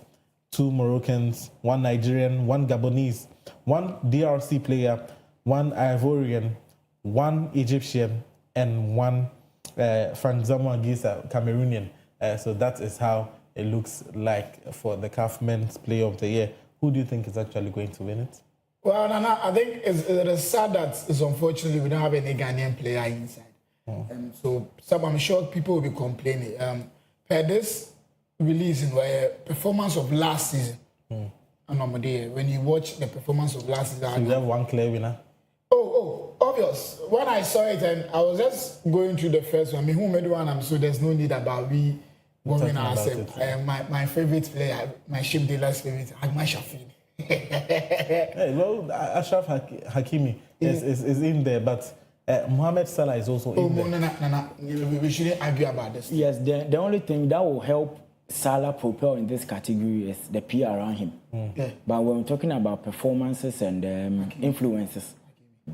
2 Moroccans, 1 Nigerian, 1 Gabonese, 1 DRC player, 1 Ivorian, 1 Egyptian, and 1 Frank Zambo Anguissa, Cameroonian. So that is how it looks like for the CAF Men's Player of the Year. Who do you think is actually going to win it? Well, Nana, I think it is sad that it's unfortunately we don't have any Ghanaian player inside. So I'm sure people will be complaining. Per this releasing, where performance of last season, when you watch the performance of last season, so you have one clear winner. Oh, obvious. When I saw it, and I was just going through the first one. I mean, who made one? So there's no need about we women ourselves. My favorite player, my ship dealer's favorite, Agma Shafin. Hey, well, Ashraf Hakimi is in there, but Mohamed Salah is also in there. No. We shouldn't argue about this. Yes, the only thing that will help Salah propel in this category is the PR around him. Yeah. But when we're talking about performances and influences,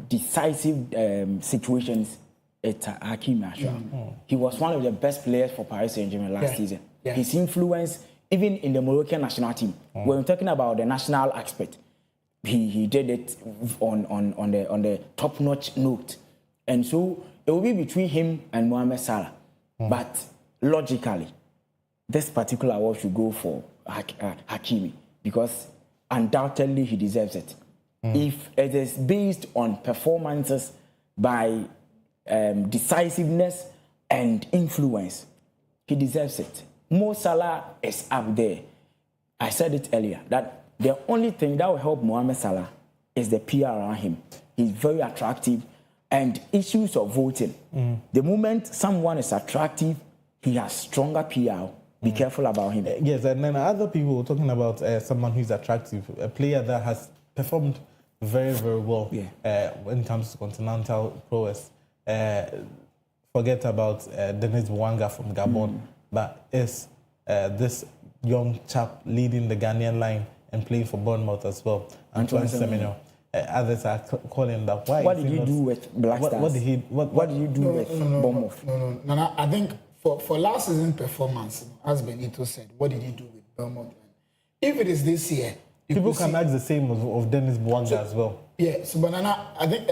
decisive situations, it's Hakim Ashraf. He was one of the best players for Paris Saint-Germain last season. Yeah. His influence, even in the Moroccan national team, when we're talking about the national aspect, he did it on the top-notch note. And so it will be between him and Mohamed Salah. But logically, this particular award should go for Hakimi because undoubtedly he deserves it. If it is based on performances by decisiveness and influence, he deserves it. Mo Salah is up there. I said it earlier that the only thing that will help Mohamed Salah is the PR around him. He's very attractive, and issues of voting. The moment someone is attractive, he has stronger PR. Be careful about him. Yes, and then other people were talking about someone who's attractive, a player that has performed very, very well when it comes to continental prowess. Forget about Dennis Bwanga from Gabon, but is this young chap leading the Ghanaian line and playing for Bournemouth as well, Antoine Semenyo. Others are calling that. Why? What did you do with Black Stars? What did you do with Bournemouth? No. I think for last season performance, as Benito said, what did he do with Bournemouth? If it is this year, people can ask the same of Dennis Bwanga as well. Yeah, so Banana, I think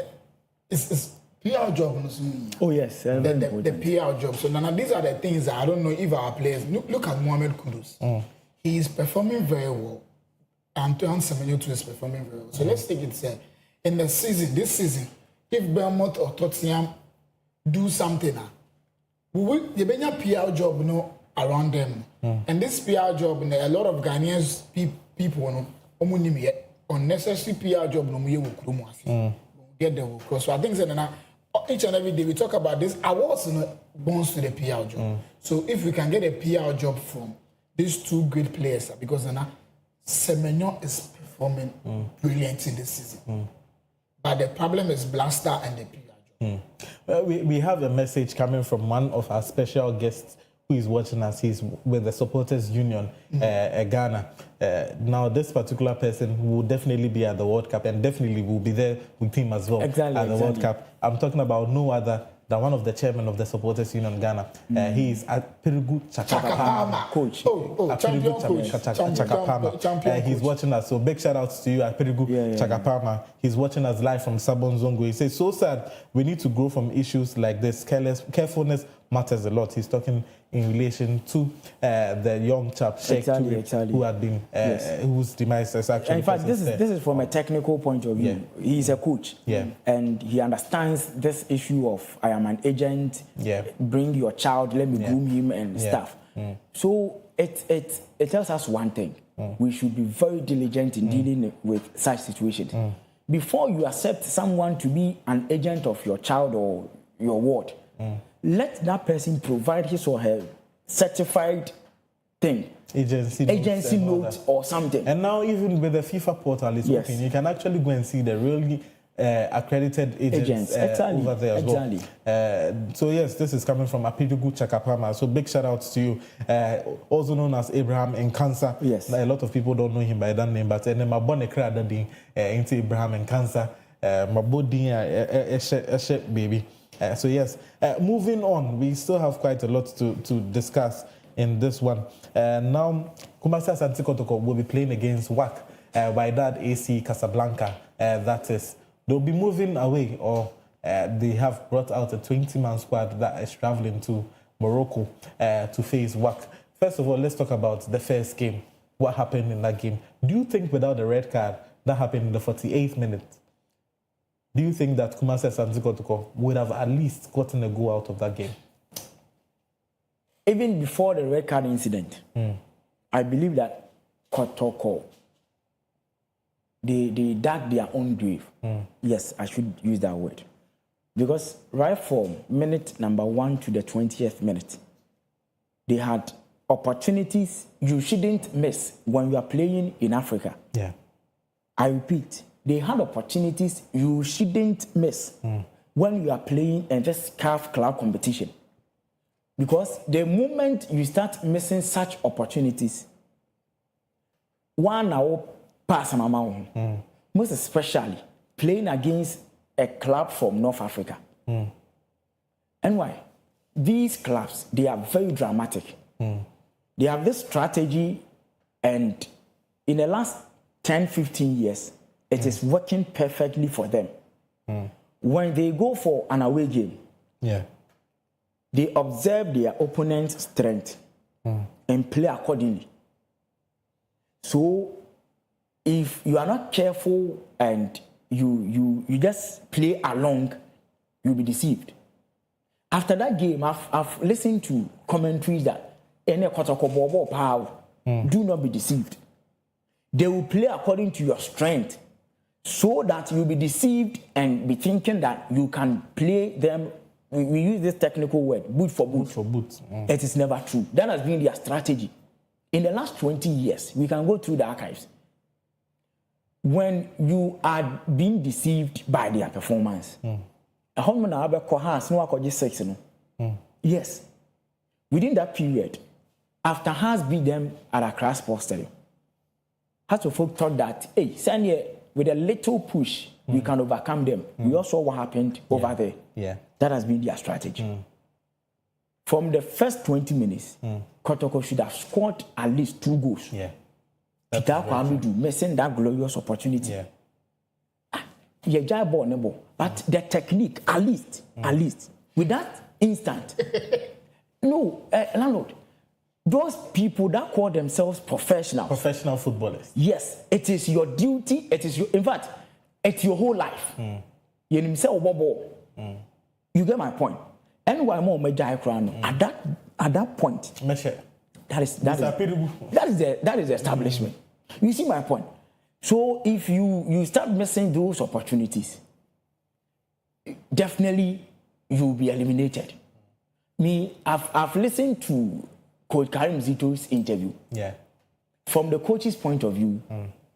it's PR job. Oh yes, the PR job. So Nana, these are the things that I don't know if our players look at Mohamed Kudus. He is performing very well. Antoine Semenyo too is performing very well. So let's take it in the season, this season, if Bournemouth or Tottenham do something, we will the PR job around them. And this PR job, a lot of Ghanaians people unnecessary PR job get the work. So I think each and every day we talk about this awards bonds to the PR job. So if we can get a PR job from these two great players, because Semenyo is performing brilliant in this season. But the problem is Blaster and the PR job. Well, we have a message coming from one of our special guests who is watching us. He's with the Supporters Union, Ghana. Now, this particular person will definitely be at the World Cup and definitely will be there with him as well at the World Cup. I'm talking about no other than one of the chairmen of the Supporters Union Ghana. He is Apirigu Chakapama, coach. Champion coach. Chakapama. He's watching us. So big shout outs to you, Apirigu Chakapama. He's watching us live from Sabon Zongo. He says, so sad. We need to grow from issues like this. Carefulness matters a lot. He's talking in relation to the young chap, Sheikh Toure, who had been, whose demise is actually. In fact, this is from a technical point of view. He's a coach, and he understands this issue of I am an agent. Bring your child, let me groom him and stuff. So it tells us one thing: we should be very diligent in dealing with such situations. Before you accept someone to be an agent of your child or your ward, let that person provide his or her certified thing. Agency note or something. And now even with the FIFA portal is open, you can actually go and see the really accredited agents over there as well. So yes, this is coming from Apirigu Chakapama. So big shout outs to you. Also known as Abraham Nkansa. Yes. A lot of people don't know him by that name, but then my born a into Abraham Nkansa. My body baby. So yes, moving on, we still have quite a lot to discuss in this one. Now, Kumasi Asante Kotoko will be playing against WAC, Wydad AC Casablanca. That is, they'll be moving away, or they have brought out a 20-man squad that is traveling to Morocco to face WAC. First of all, let's talk about the first game. What happened in that game? Do you think without the red card that happened in the 48th minute, do you think that Kumasi Asante Kotoko would have at least gotten a goal out of that game? Even before the red card incident, I believe that Kotoko, they dug their own grave. Yes, I should use that word. Because right from minute number 1 to the 20th minute, they had opportunities you shouldn't miss when you are playing in Africa. Yeah. I repeat, they had opportunities you shouldn't miss. when you are playing and just CAF club competition. Because the moment you start missing such opportunities, one hour pass amount, most especially playing against a club from North Africa. And why? These clubs, they are very dramatic. They have this strategy, and in the last 10, 15 years, it is working perfectly for them. When they go for an away game, they observe their opponent's strength and play accordingly. So, if you are not careful and you just play along, you'll be deceived. After that game, I've listened to commentaries that any Koko power, do not be deceived. They will play according to your strength, so that you'll be deceived and be thinking that you can play them. We use this technical word, boot for boot. It is never true. That has been their strategy. In the last 20 years, we can go through the archives. When you are being deceived by their performance, yes, within that period, after Haas beat them at Accra Sports Stadium, Hearts of Oak thought that, hey, Sanya, with a little push, we can overcome them. We also saw what happened over there. That has been their strategy. From the first 20 minutes, Kotoko should have scored at least 2 goals. Peter Kwame missing that glorious opportunity. But the technique, at least, with that instant, no, landlord, those people that call themselves professional footballers. Yes, it is your duty. It is your, in fact, it's your whole life. You get my point. And why more at that point, that is the establishment. You see my point. So if you start missing those opportunities, definitely you will be eliminated. I've listened to Coach Karim Zito's interview. From the coach's point of view,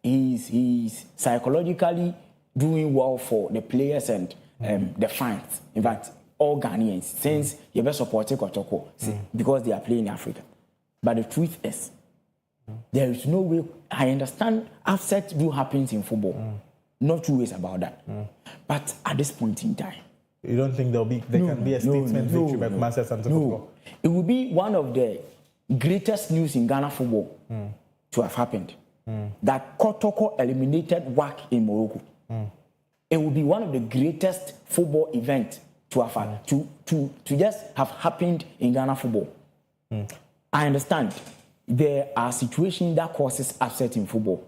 he's psychologically doing well for the players and the fans. In fact, all Ghanaians, since you best support Kotoko because they are playing in Africa. But the truth is, there is no way. I understand upset do happens in football. No two ways about that. But at this point in time, you don't think there can be a statement victory by Kumasi Asante Kotoko? It will be one of the greatest news in Ghana football to have happened. That Kotoko eliminated WAC in Morocco. It will be one of the greatest football events to have to just have happened in Ghana football. I understand there are situations that causes upset in football,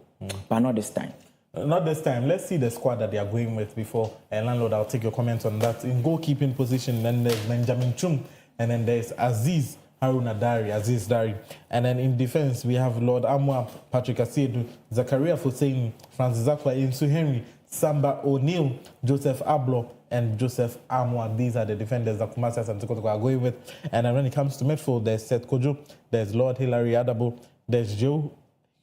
but not this time. Not this time. Let's see the squad that they are going with before. Landlord, I'll take your comments on that. In goalkeeping position, then there's Benjamin Chum, and then there's Aziz Dari. And then in defense, we have Lord Amwa, Patrick Asiedu, Zakaria Foseini, Francis Zakwa, Insu Henry, Samba O'Neill, Joseph Ablo, and Joseph Amwa. These are the defenders that Kumasi Asante Kotoko are going with. And then when it comes to midfield, there's Seth Kojo, there's Lord Hilary Adabo, there's Joe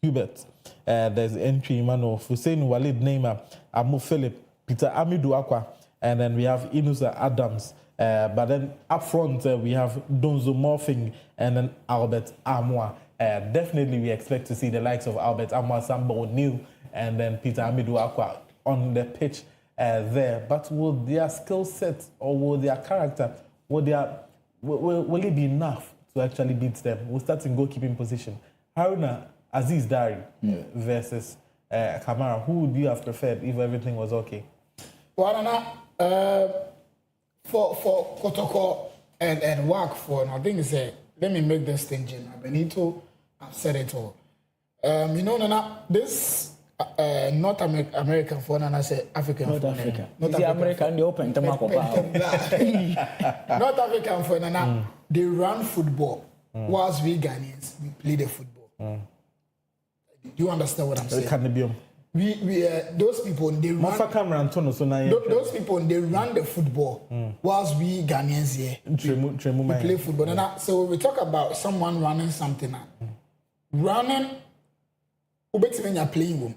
Hubert, there's Entry Emmanuel, Hussein Walid Neymar, Amu Philip, Peter Amidou Akwa, and then we have Inusa Adams. But then up front, we have Donzo Morphing and then Albert Amwa. Definitely we expect to see the likes of Albert Amwa, Samba O'Neill, and then Peter Amidou Akwa on the pitch there. But will their skill set or will their character, will it be enough to actually beat them? We'll start in goalkeeping position. Haruna Aziz Dari versus Kamara. Who would you have preferred if everything was okay? For Kotoko and WAC for, I think it's let me make this thing general. Benito, I've said it all. Nana, this North American for Nana say African. North Africa. North American, they open North African for Nana, they run football. Whilst we Ghanaians, we play the football. Do you understand what I'm saying? Those people they run. Those people they run the football, whilst we Ghanaians here we play football. And so when we talk about someone running something, running, when you're playing,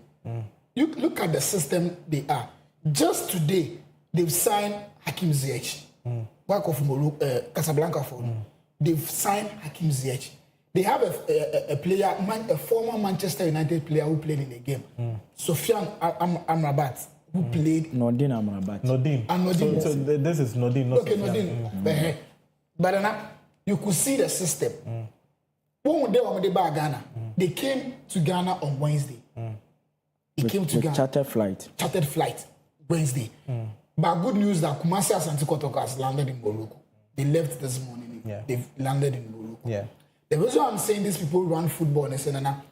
you look at the system they are. Just today, they've signed Hakim Ziyech, back of Morocco, Casablanca for. They've signed Hakim Ziyech. They have a player, a former Manchester United player who played in the game, Sofiane Amrabat, who played. Nordin Amrabat. Nordin. So this is Nordin. Not Okay, Nordin. But you could see the system. When they were by Ghana, they came to Ghana on Wednesday. They came to Ghana. Chartered flight Wednesday. But good news that Kumasi Asante Kotoko has landed in Morocco. They left this morning. Yeah. They've landed in Morocco. Yeah. The reason I'm saying these people run football in Senana.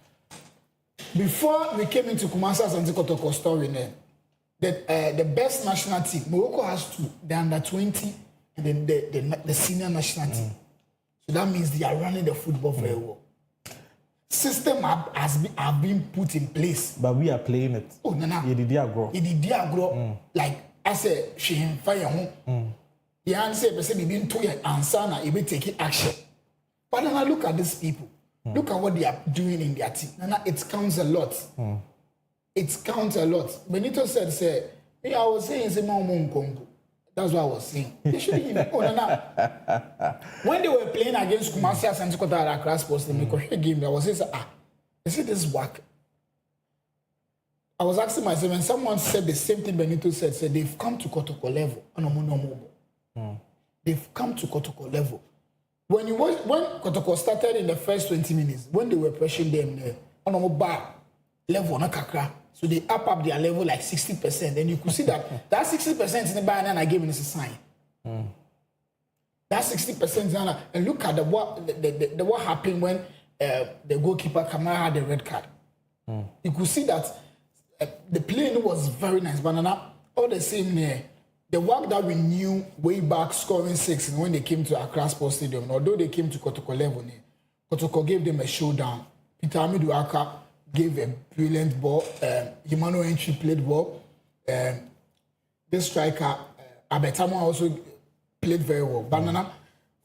Before we came into Kumasi Asante Kotoko story, the best national team, Morocco has two, the under 20 and then the senior national team. So that means they are running the football very well. System have been put in place. But we are playing it. Oh, Nana. It did grow. Like I said, she fire home. The answer is being 2 years and sana, you be taking action. But then I look at these people. Look at what they are doing in their team. Nana, it counts a lot. It counts a lot. Benito said, I was saying, that's what I was saying. They shouldn't even. When they were playing against Kumasi Asante Kotoko at Accra Sports, they make a game. I was saying, is it this work? I was asking myself, when someone said the same thing Benito said they've come to Kotoko level. They've come to Kotoko level. When Kotoko started in the first 20 minutes, when they were pressuring them, level na kakra. So they up their level like 60%. Then you could see that 60% in the banana game is a sign. That 60% and look at what happened when the goalkeeper Kamara had the red card. You could see that the playing was very nice, but all the same the work that we knew way back scoring 6 when they came to Accra Sports Stadium, although they came to Kotoko level, Kotoko gave them a showdown. Peter Amiduaka gave a brilliant ball. Emmanuel Entry played well. This striker, Abetamo, also played very well. Banana,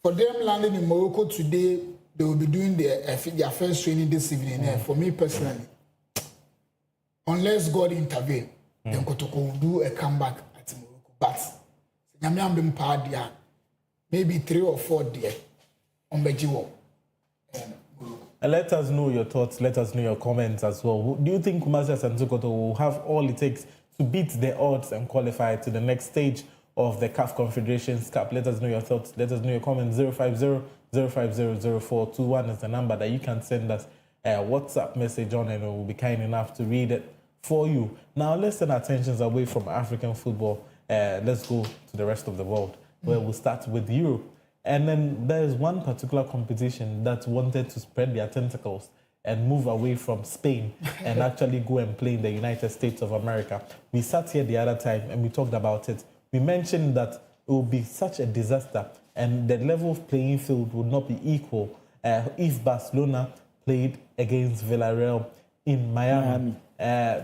for them landing in Morocco today, they will be doing their first training this evening. For me personally, unless God intervene, then Kotoko will do a comeback at Morocco. But maybe 3 or 4 there on Bejiwo. And let us know your thoughts, let us know your comments as well. Do you think Kumasi Asante Kotoko will have all it takes to beat the odds and qualify to the next stage of the CAF Confederations Cup? Let us know your thoughts, let us know your comments. 050-050-0421 is the number that you can send us a WhatsApp message on, and we will be kind enough to read it for you. Now let's turn our attentions away from African football. Let's go to the rest of the world, where we'll start with Europe. And then there is one particular competition that wanted to spread their tentacles and move away from Spain and actually go and play in the United States of America. We sat here the other time and we talked about it. We mentioned that it would be such a disaster and the level of playing field would not be equal if Barcelona played against Villarreal in Miami.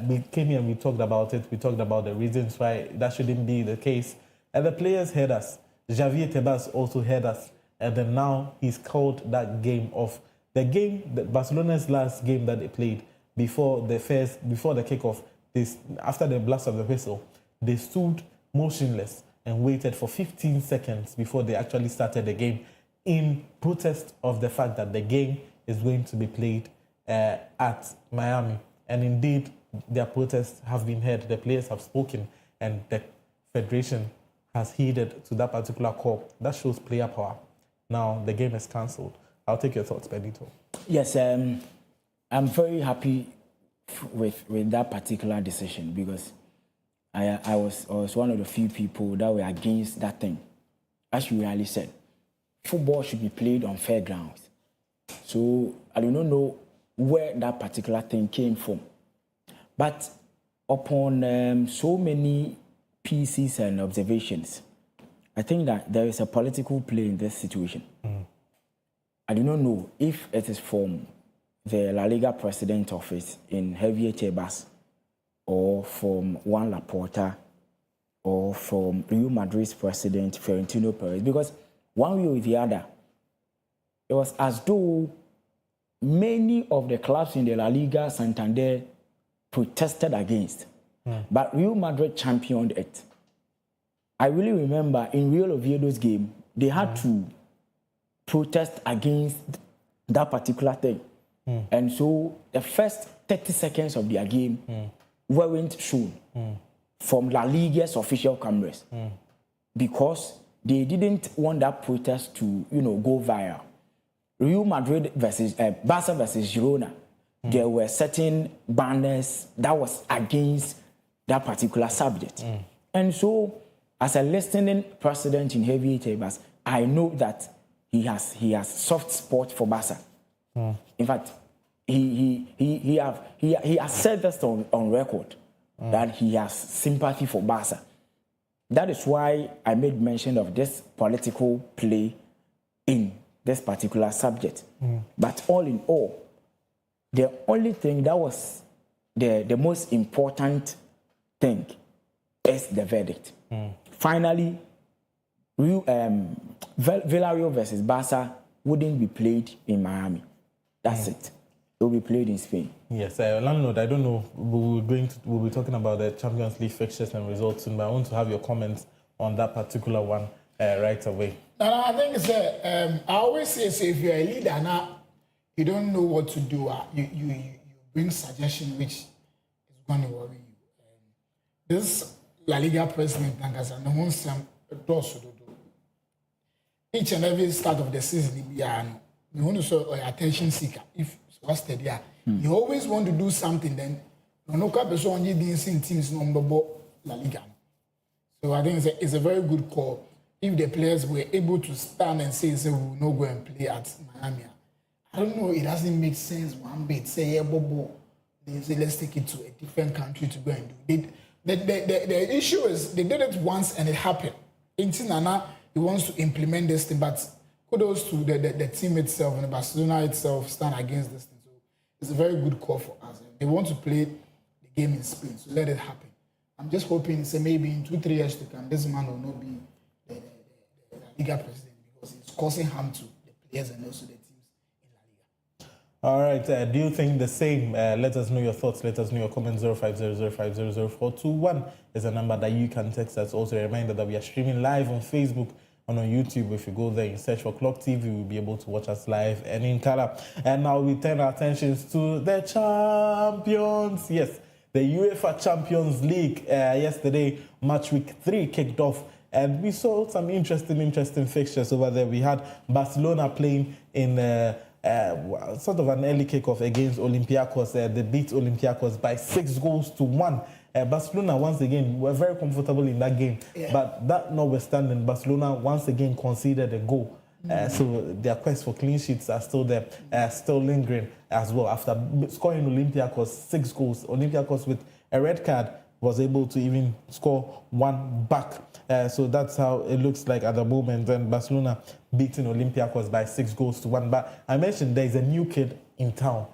We came here and we talked about it. We talked about the reasons why that shouldn't be the case. And the players heard us. Javier Tebas also heard us, and then now he's called that game off. The game, Barcelona's last game that they played before the kickoff, after the blast of the whistle, they stood motionless and waited for 15 seconds before they actually started the game in protest of the fact that the game is going to be played at Miami. And indeed, their protests have been heard. The players have spoken, and the federation has heeded to that particular call. That shows player power. Now the game is cancelled. I'll take your thoughts, Benito. Yes, I'm very happy with that particular decision because I was one of the few people that were against that thing. As you really said, football should be played on fair grounds. So I do not know where that particular thing came from. But upon so many pieces and observations, I think that there is a political play in this situation. I do not know if it is from the La Liga president office in Javier Tebas or from Juan Laporta or from Real Madrid's president Florentino Perez, because one way or the other, it was as though many of the clubs in the La Liga Santander protested against. But Real Madrid championed it. I really remember in Real Oviedo's game, they had to protest against that particular thing. And so the first 30 seconds of their game weren't shown from La Liga's official cameras because they didn't want that protest to, go viral. Real Madrid versus Barca versus Girona, there were certain banners that was against that particular subject. And so, as a listening president in heavy tables, I know that he has soft spot for Barca. In fact, he has said this on record that he has sympathy for Barca. That is why I made mention of this political play in this particular subject. But all in all, the only thing that was the most important thing is the verdict. Finally, Villarreal versus Barca wouldn't be played in Miami. That's it. It will be played in Spain. Yes, landlord, I don't know. We'll be talking about the Champions League fixtures and results soon, but I want to have your comments on that particular one right away. No, I think it's I always say, if you're a leader now, you don't know what to do. You bring suggestion which is going to worry you. This La Liga president, each and every start of the season, you want to show attention seeker. If what's there, you always want to do something. Then no person only dancing teams number La Liga. So I think it's a very good call. If the players were able to stand and say we will not go and play at Miami, I don't know. It doesn't make sense one bit. Say yeah, Bobo. They say let's take it to a different country to go and do it. The issue is they did it once and it happened. In Nana, he wants to implement this thing, but kudos to the team itself and the Barcelona itself stand against this thing. So it's a very good call for us. They want to play the game in Spain, so let it happen. I'm just hoping, say maybe in 2-3 years to come, this man will not be the Liga president because it's causing harm to the players and also the teams in La Liga. All right. Do you think the same? Let us know your thoughts. Let us know your comments. 0500500421 is a number that you can text us. Also, a reminder that we are streaming live on Facebook and on YouTube. If you go there and search for Clock TV, you'll be able to watch us live and in color. And now we turn our attentions to the champions. Yes, the UEFA Champions League. Yesterday, match week 3 kicked off. And we saw some interesting fixtures over there. We had Barcelona playing in sort of an early kickoff against Olympiacos. They beat Olympiacos by 6-1. Barcelona, once again, were very comfortable in that game. Yeah. But that notwithstanding, Barcelona once again conceded a goal. So their quest for clean sheets are still there, still lingering as well. After scoring Olympiacos 6 goals, Olympiacos with a red card was able to even score one back. So that's how it looks like at the moment. And Barcelona beating Olympiacos by 6-1. But I mentioned there is a new kid in town,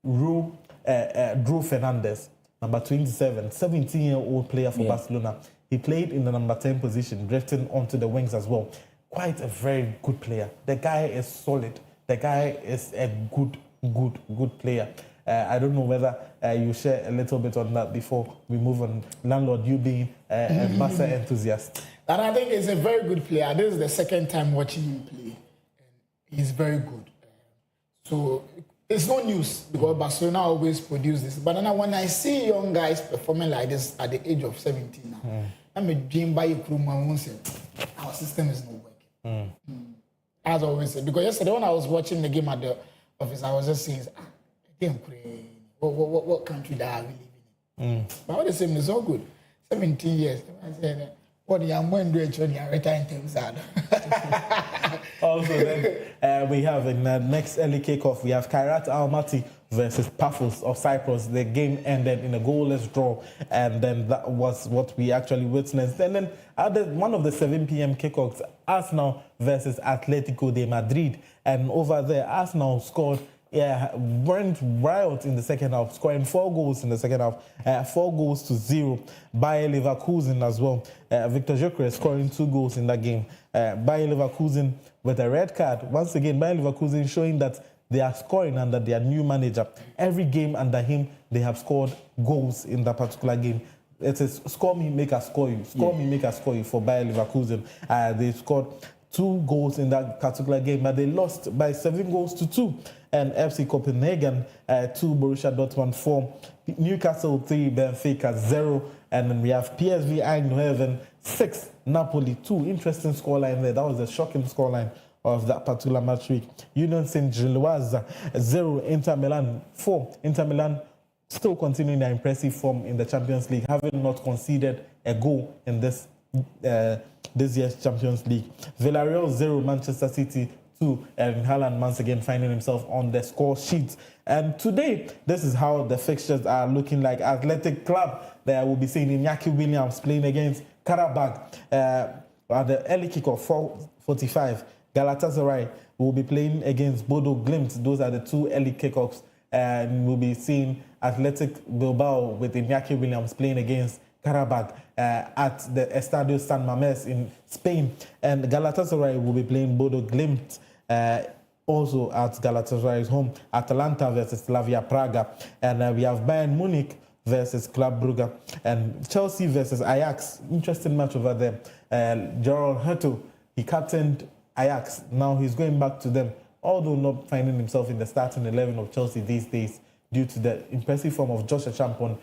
Drew Fernandez, number 27, 17-year-old player for Barcelona. He played in the number 10 position, drifting onto the wings as well. Quite a very good player. The guy is solid. The guy is a good player. I don't know whether you share a little bit on that before we move on. Landlord, you being a Barca enthusiast. And I think he's a very good player. This is the second time watching him play. And he's very good. So it's no news because Barcelona always produce this. But then when I see young guys performing like this at the age of 17 now, I'm a dream by our system is not working. As I always say. Because yesterday when I was watching the game at the office, I was just saying, what country that are we living in? But what they say is all good. 17 years. I said, what the young man doing when you retire in terms of Also, then we have in the next early kickoff, we have Kairat Almaty versus Paphos of Cyprus. The game ended in a goalless draw, and then that was what we actually witnessed. And then at one of the 7 p.m. kickoffs, Arsenal versus Atletico de Madrid, and over there, Arsenal scored. Went wild in the second half, scoring 4 goals in the second half, 4-0 Bayer Leverkusen as well. Victor Gyökeres scoring 2 goals in that game. Bayer Leverkusen with a red card. Once again, Bayer Leverkusen showing that they are scoring under their new manager. Every game under him, they have scored goals in that particular game. it is score me, make us score you. Score me, make us score you for Bayer Leverkusen. They scored 2 goals in that particular game, but they lost by 7 goals to 2. And FC Copenhagen 2, Borussia Dortmund 4, Newcastle 3, Benfica 0, and then we have PSV Eindhoven 6, Napoli 2. Interesting scoreline there. That was a shocking scoreline of that particular match week. Union Saint-Gilloise 0, Inter Milan 4. Inter Milan still continuing their impressive form in the Champions League, having not conceded a goal in this year's Champions League. Villarreal 0, Manchester City 2, and Haaland once again finding himself on the score sheet. And today, this is how the fixtures are looking like. Athletic Club, there will be seeing Iñaki Williams playing against Karabakh at the early kickoff, 4:45. Galatasaray will be playing against Bodo Glimt. Those are the 2 early kickoffs. And we'll be seeing Athletic Bilbao with Iñaki Williams playing against Karabakh at the Estadio San Mamés in Spain. And Galatasaray will be playing Bodo Glimt also at Galatasaray's home. Atalanta versus Slavia Praga. And we have Bayern Munich versus Club Brugge. And Chelsea versus Ajax. Interesting match over there. Gerald Hertel, he captained Ajax. Now he's going back to them, although not finding himself in the starting 11 of Chelsea these days due to the impressive form of Joshua Champon.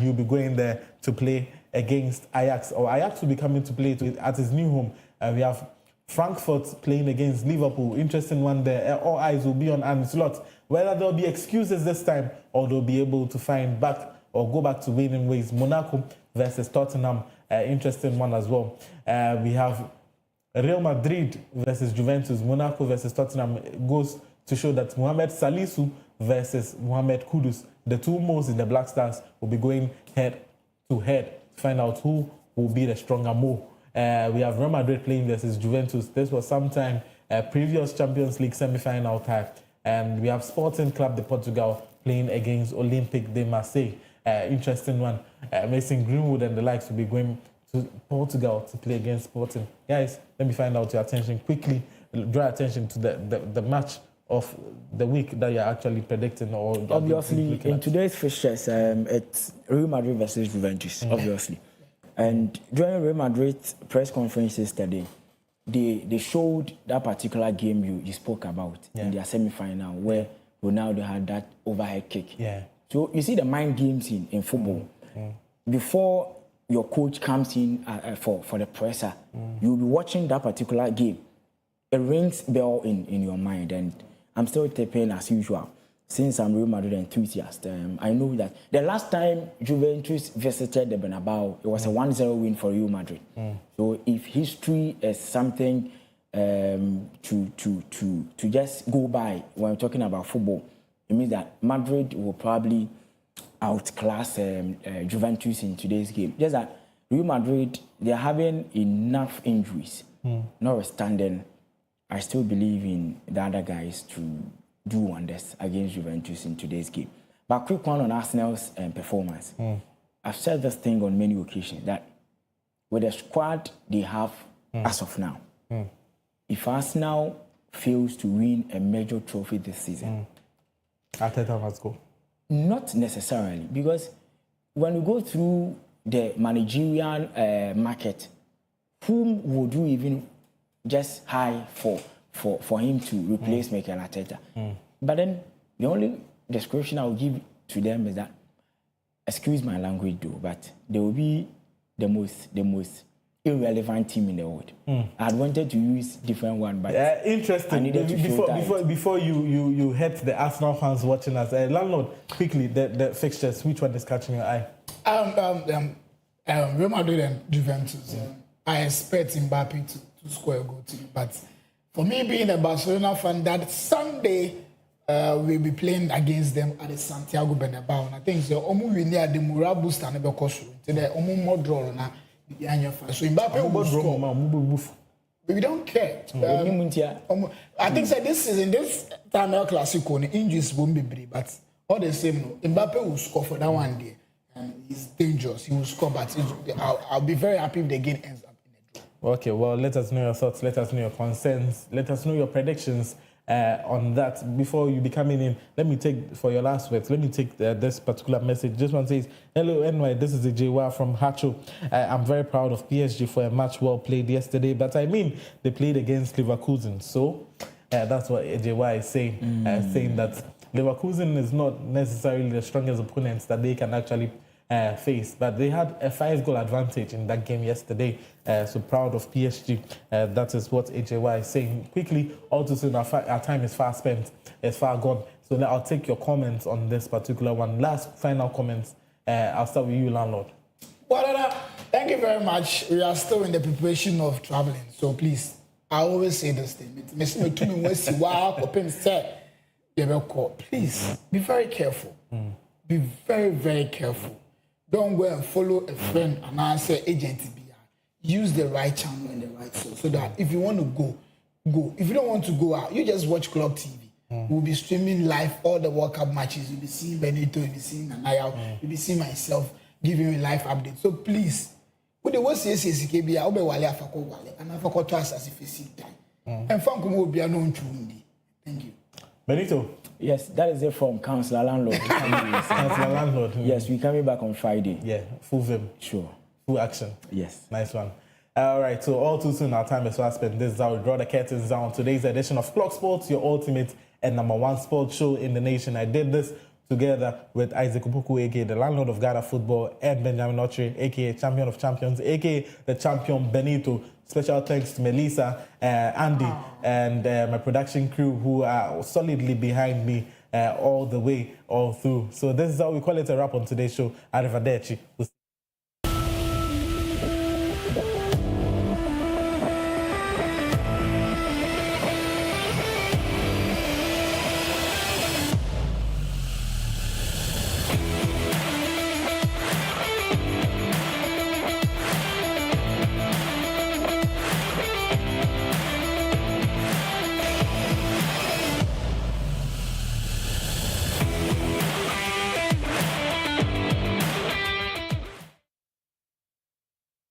He'll be going there to play against Ajax, or Ajax will be coming to play at his new home. We have Frankfurt playing against Liverpool. Interesting one there. All eyes will be on Arne Slot. Whether there'll be excuses this time or they'll be able to find back or go back to winning ways. Monaco versus Tottenham. Interesting one as well. We have Real Madrid versus Juventus. Monaco versus Tottenham goes to show that Mohamed Salisu versus Mohamed Kudus, the 2 most in the Black Stars, will be going head to head to find out who will be the stronger Mo. We have Real Madrid playing versus Juventus. This was sometime previous Champions League semi-final time. And we have Sporting Club de Portugal playing against Olympique de Marseille. Interesting one. Mason Greenwood and the likes will be going to Portugal to play against Sporting. Guys, let me find out your attention quickly. Draw attention to the match of the week that you're actually predicting. Or obviously, in today's fixtures, it's Real Madrid versus Juventus, obviously. And during Real Madrid's press conference yesterday, they showed that particular game you spoke about in their semi-final where Ronaldo had that overhead kick. Yeah. So you see the mind games in football. Before your coach comes in for the presser, you'll be watching that particular game. It rings bell in your mind, and I'm still tapping as usual. Since I'm Real Madrid enthusiast, I know that the last time Juventus visited the Bernabeu, it was a 1-0 win for Real Madrid. So if history is something to just go by when we're talking about football, it means that Madrid will probably outclass Juventus in today's game. Just that Real Madrid, they're having enough injuries. Notwithstanding, I still believe in the other guys to do wonders against Juventus in today's game. But quick one on Arsenal's performance. I've said this thing on many occasions that with the squad they have as of now, if Arsenal fails to win a major trophy this season, Arteta must go. Not necessarily, because when you go through the managerial market, whom would you even just hire for him to replace Mikel Arteta? But then the only description I will give to them is that, excuse my language though, but they will be the most irrelevant team in the world. I had wanted to use different one, but interesting. I needed to before you hit the Arsenal fans watching us, landlord, quickly the fixtures. Which one is catching your eye? Real Madrid and Juventus. I expect Mbappe to score a goal too, but for me, being a Barcelona fan, that Sunday we'll be playing against them at the Santiago Bernabeu. And I think so. Omu we near the morale booster and the cost. Today, omu more draw na. So Mbappe will score. We don't care. I think so this season, this time El Clasico, the injuries won't be big, but all the same, Mbappe will score for that one day. And he's dangerous. He will score, but I'll be very happy if the game ends up in a draw. Okay, well, let us know your thoughts. Let us know your concerns. Let us know your predictions on that. Before you be coming in, let me take, for your last words, let me take this particular message. This one says, hello, NY, this is Ejewa from Hacho. I'm very proud of PSG for a match well played yesterday, but I mean, they played against Leverkusen. So that's what Ejewa is saying, saying that Leverkusen is not necessarily the strongest opponents that they can actually face, but they had a 5-goal advantage in that game yesterday. So proud of PSG. That is what AJY is saying. Quickly, all too soon, our time is far spent, it's far gone. So now I'll take your comments on this particular one. Last final comments. I'll start with you, landlord. Well, thank you very much. We are still in the preparation of traveling, so please, I always say this thing. Please be very careful. Be very, very careful. Don't go and follow a friend and answer agent. Use the right channel and the right source so that if you want to go. If you don't want to go out, you just watch Club TV. We'll be streaming live all the World Cup matches. You'll be seeing Benito, you'll be seeing Nanaya, you'll be seeing myself giving you a live update. So please, with the worst CSKB, I'll be wale afako wale and afako to us as if you see time. And Fankumo will be unknown to Undi. Thank you. Benito. Yes, that is it from Councillor Landlord. Councillor Landlord. Yes, we're coming back on Friday. Yeah, full vim. Sure. Full action. Yes. Nice one. All right, so all too soon, our time is fast spent. This is how we draw the curtains down. Today's edition of Clock Sports, your ultimate and #1 sports show in the nation. I did this together with Isaac Opoku, aka the landlord of Ghana football, and Benjamin Ochre, aka champion of champions, aka the champion Benito. Special thanks to Melissa, Andy, and my production crew who are solidly behind me all the way, all through. So this is how we call it a wrap on today's show. Arrivederci.